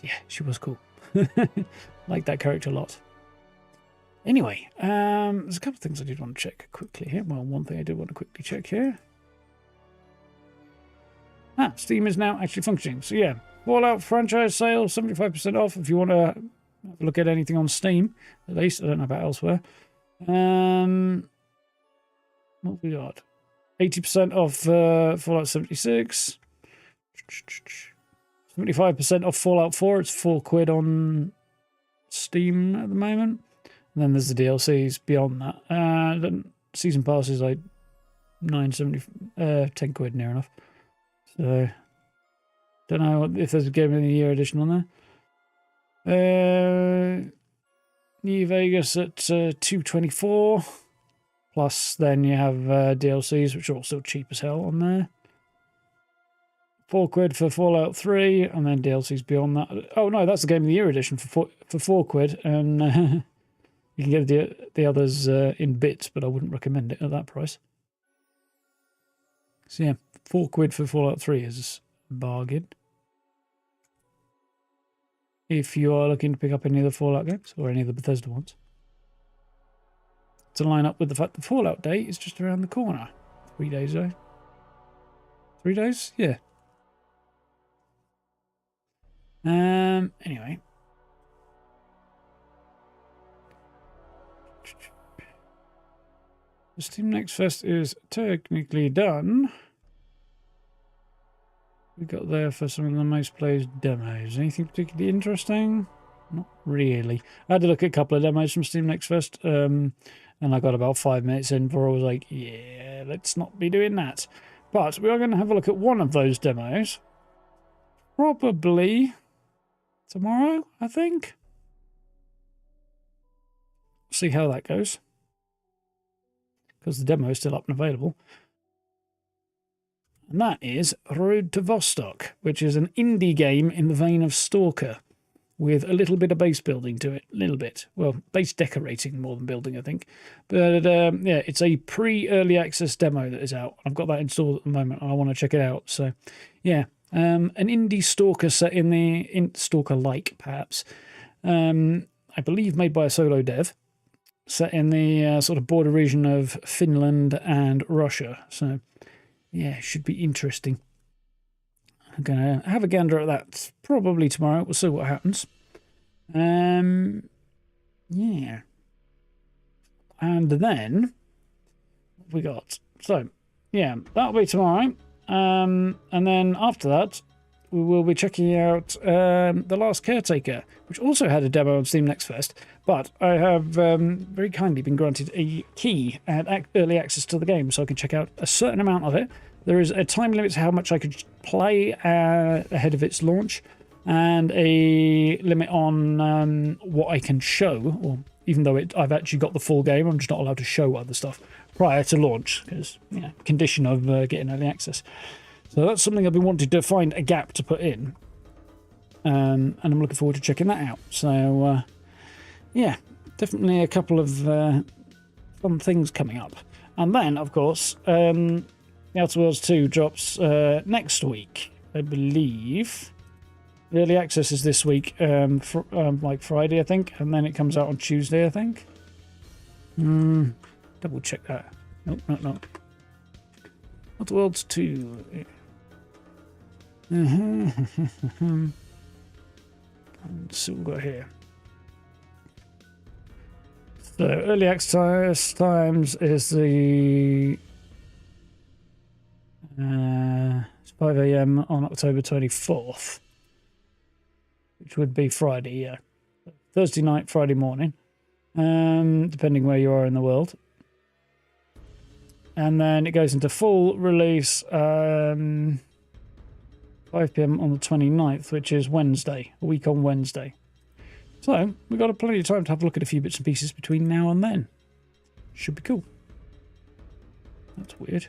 Yeah, she was cool. Like that character a lot. Anyway, there's a couple of things I did want to check quickly here. Well, one thing I did want to quickly check here. Steam is now actually functioning. So yeah, Fallout franchise sale, 75% off if you want to have a look at anything on Steam. At least, I don't know about elsewhere. What have we got? 80% off Fallout 76. 75% off Fallout 4. It's £4 on Steam at the moment. And then there's the DLCs beyond that. The season pass is like £10 near enough. So, don't know if there's a Game of the Year edition on there. New Vegas at $2.24. Plus, then you have DLCs, which are also cheap as hell on there. £4 for Fallout 3, and then DLCs beyond that. Oh no, that's the Game of the Year edition for £4, and you can get the others in bits, but I wouldn't recommend it at that price. So yeah, £4 for Fallout 3 is a bargain. If you are looking to pick up any of the Fallout games, or any of the Bethesda ones. To line up with the fact the Fallout Day is just around the corner. 3 days though. 3 days? Yeah. Anyway. The Steam Next Fest is technically done. We got there for some of the most played demos. Anything particularly interesting? Not really. I had to look at a couple of demos from Steam Next Fest, and I got about 5 minutes in before I was like, yeah, let's not be doing that. But we are going to have a look at one of those demos. Probably tomorrow, I think. See how that goes. Because the demo is still up and available. And that is Road to Vostok, which is an indie game in the vein of Stalker, with a little bit of base building to it. A little bit. Well, base decorating more than building, I think. But yeah, it's a pre-early access demo that is out. I've got that installed at the moment, and I want to check it out. So, yeah. An indie Stalker set in the... Stalker-like, perhaps. I believe made by a solo dev. Set in the sort of border region of Finland and Russia. So, yeah, should be interesting. I'm going to have a gander at that probably tomorrow. We'll see what happens. Yeah. And then, what we got? So, yeah, that'll be tomorrow. And then after that, we will be checking out The Last Caretaker, which also had a demo on Steam Next Fest. But I have very kindly been granted a key and early access to the game, so I can check out a certain amount of it. There is a time limit to how much I could play ahead of its launch, and a limit on what I can show. Or even though I've actually got the full game, I'm just not allowed to show other stuff prior to launch, because condition of getting early access. So that's something I've been wanting to find a gap to put in, and I'm looking forward to checking that out. So yeah, definitely a couple of fun things coming up. And then, of course, The Outer Worlds 2 drops next week, I believe. The early access is this week, like Friday, I think, and then it comes out on Tuesday, I think. Double check that. Nope, no. Outer Worlds 2. Let's see what we've got here. So, early access times is the... it's 5 AM on October 24th, which would be Friday, yeah. Thursday night, Friday morning, depending where you are in the world. And then it goes into full release 5 PM on the 29th, which is Wednesday, a week on Wednesday. So, we've got plenty of time to have a look at a few bits and pieces between now and then. Should be cool. That's weird.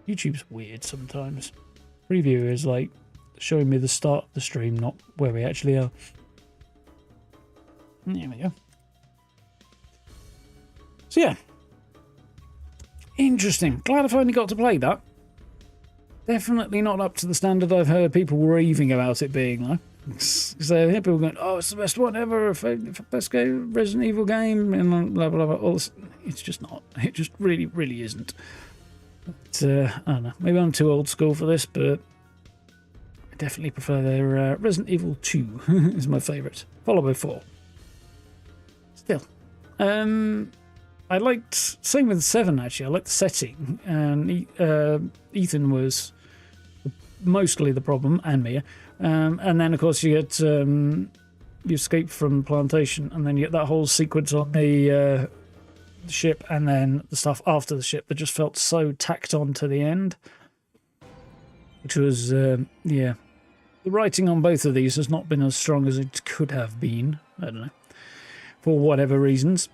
YouTube's weird sometimes. Preview is like showing me the start of the stream, not where we actually are. There we go. So yeah. Interesting. Glad I finally got to play that. Definitely not up to the standard I've heard people raving about it being, though. So I hear people going, oh, it's the best one ever, best game, Resident Evil game, and blah, blah, blah. All this. It's just not. It just really, really isn't. But, I don't know. Maybe I'm too old school for this, but I definitely prefer their Resident Evil 2 is my favourite, followed by 4. Still. I liked, same with 7 actually, I liked the setting, and Ethan was mostly the problem, and Mia. And then, of course, you get you escape from plantation, and then you get that whole sequence on the ship, and then the stuff after the ship that just felt so tacked on to the end. Which was, yeah. The writing on both of these has not been as strong as it could have been. I don't know. For whatever reasons.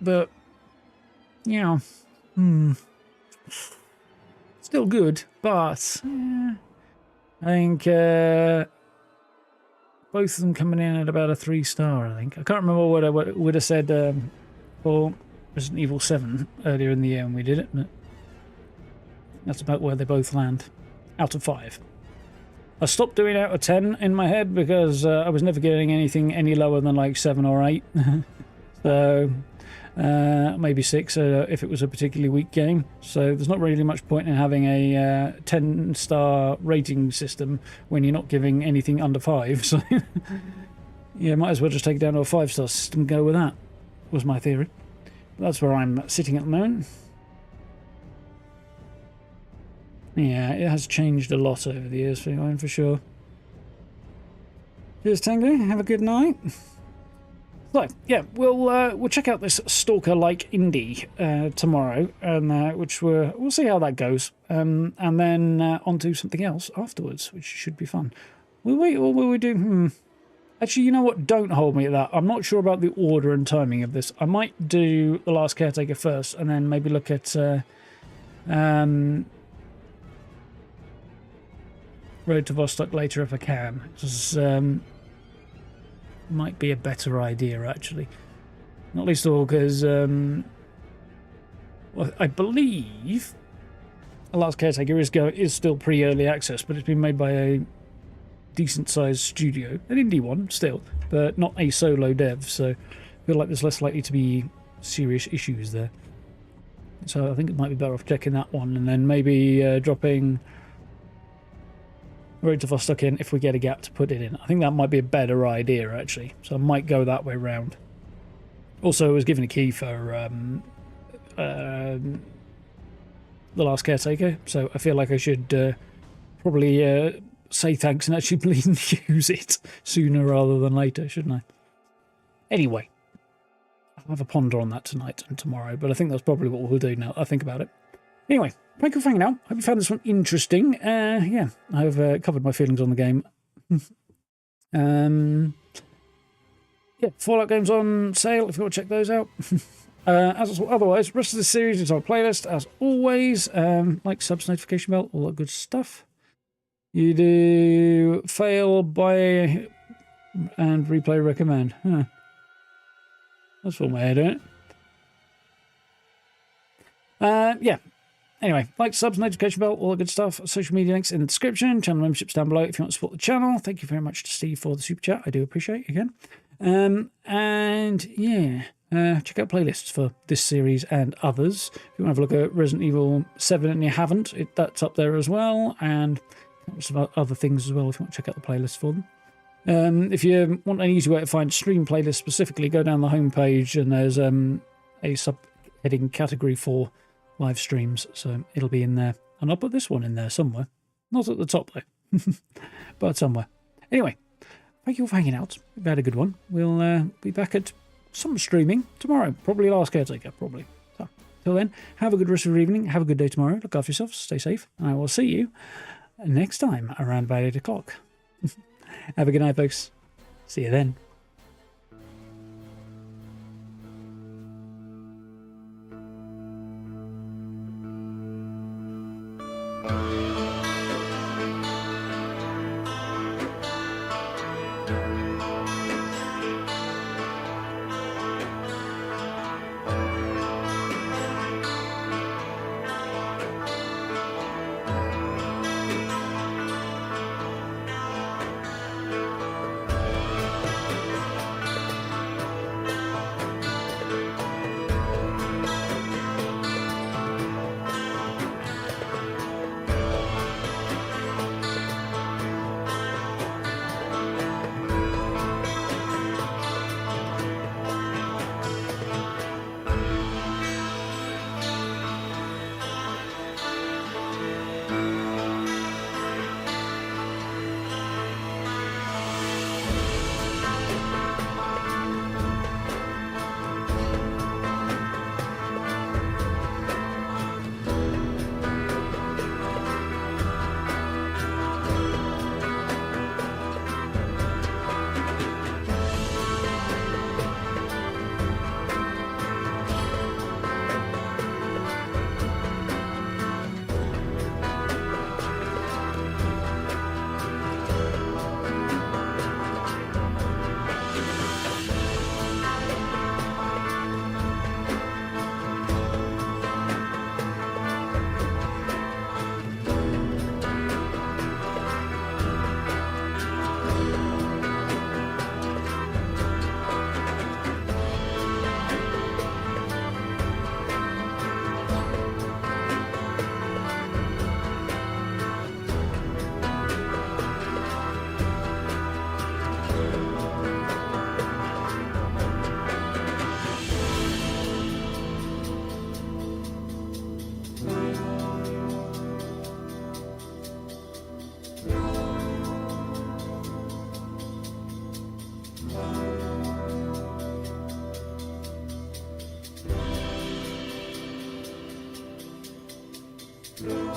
But, yeah. Still good, but... yeah. I think both of them coming in at about a 3-star, I think. I can't remember what I would have said for Resident Evil 7 earlier in the year when we did it, but that's about where they both land. Out of 5. I stopped doing out of 10 in my head because I was never getting anything any lower than like 7 or 8. So... maybe 6 if it was a particularly weak game. So there's not really much point in having a 10-star rating system when you're not giving anything under 5. So yeah, might as well just take it down to a 5-star system and go with that, was my theory. That's where I'm sitting at the moment. Yeah, it has changed a lot over the years for sure. Cheers, Tango. Have a good night. So, yeah, we'll check out this Stalker-like indie tomorrow, and which we'll see how that goes, and then on to something else afterwards, which should be fun. Will we, or will we do? Actually, you know what? Don't hold me at that. I'm not sure about the order and timing of this. I might do The Last Caretaker first, and then maybe look at Road to Vostok later if I can. It's, might be a better idea, actually. Not least of all because well, I believe The Last Caretaker is still pre-early access, but it's been made by a decent-sized studio. An indie one, still, but not a solo dev, so I feel like there's less likely to be serious issues there. So I think it might be better off checking that one, and then maybe dropping Road to Vostok in if we get a gap to put it in. I think that might be a better idea, actually. So I might go that way round. Also, I was given a key for The Last Caretaker, so I feel like I should probably say thanks and actually use it sooner rather than later, shouldn't I? Anyway, I'll have a ponder on that tonight and tomorrow, but I think that's probably what we'll do now I think about it. Anyway, thank you for hanging out. Hope you found this one interesting. Yeah, I've covered my feelings on the game. Yeah, Fallout games on sale if you want to check those out. Otherwise, rest of the series is on playlist as always. Like, subs, notification bell, all that good stuff. You do fail, buy, and replay recommend. Huh. That's one way of doing it. Yeah. Anyway, like, subs, notification bell, all that good stuff. Social media links in the description. Channel memberships down below if you want to support the channel. Thank you very much to Steve for the super chat. I do appreciate it again. And yeah, check out playlists for this series and others. If you want to have a look at Resident Evil 7 and you haven't, that's up there as well. And some other things as well if you want to check out the playlist for them. If you want an easy way to find stream playlists specifically, go down the homepage and there's a subheading category for live streams, so it'll be in there. And I'll put this one in there somewhere. Not at the top though, but somewhere. Anyway, thank you all for hanging out. We've had a good one. We'll be back at some streaming tomorrow. Probably Last Caretaker, probably. So, till then, have a good rest of your evening. Have a good day tomorrow. Look after yourselves. Stay safe. And I will see you next time around about 8 o'clock. Have a good night, folks. See you then. No.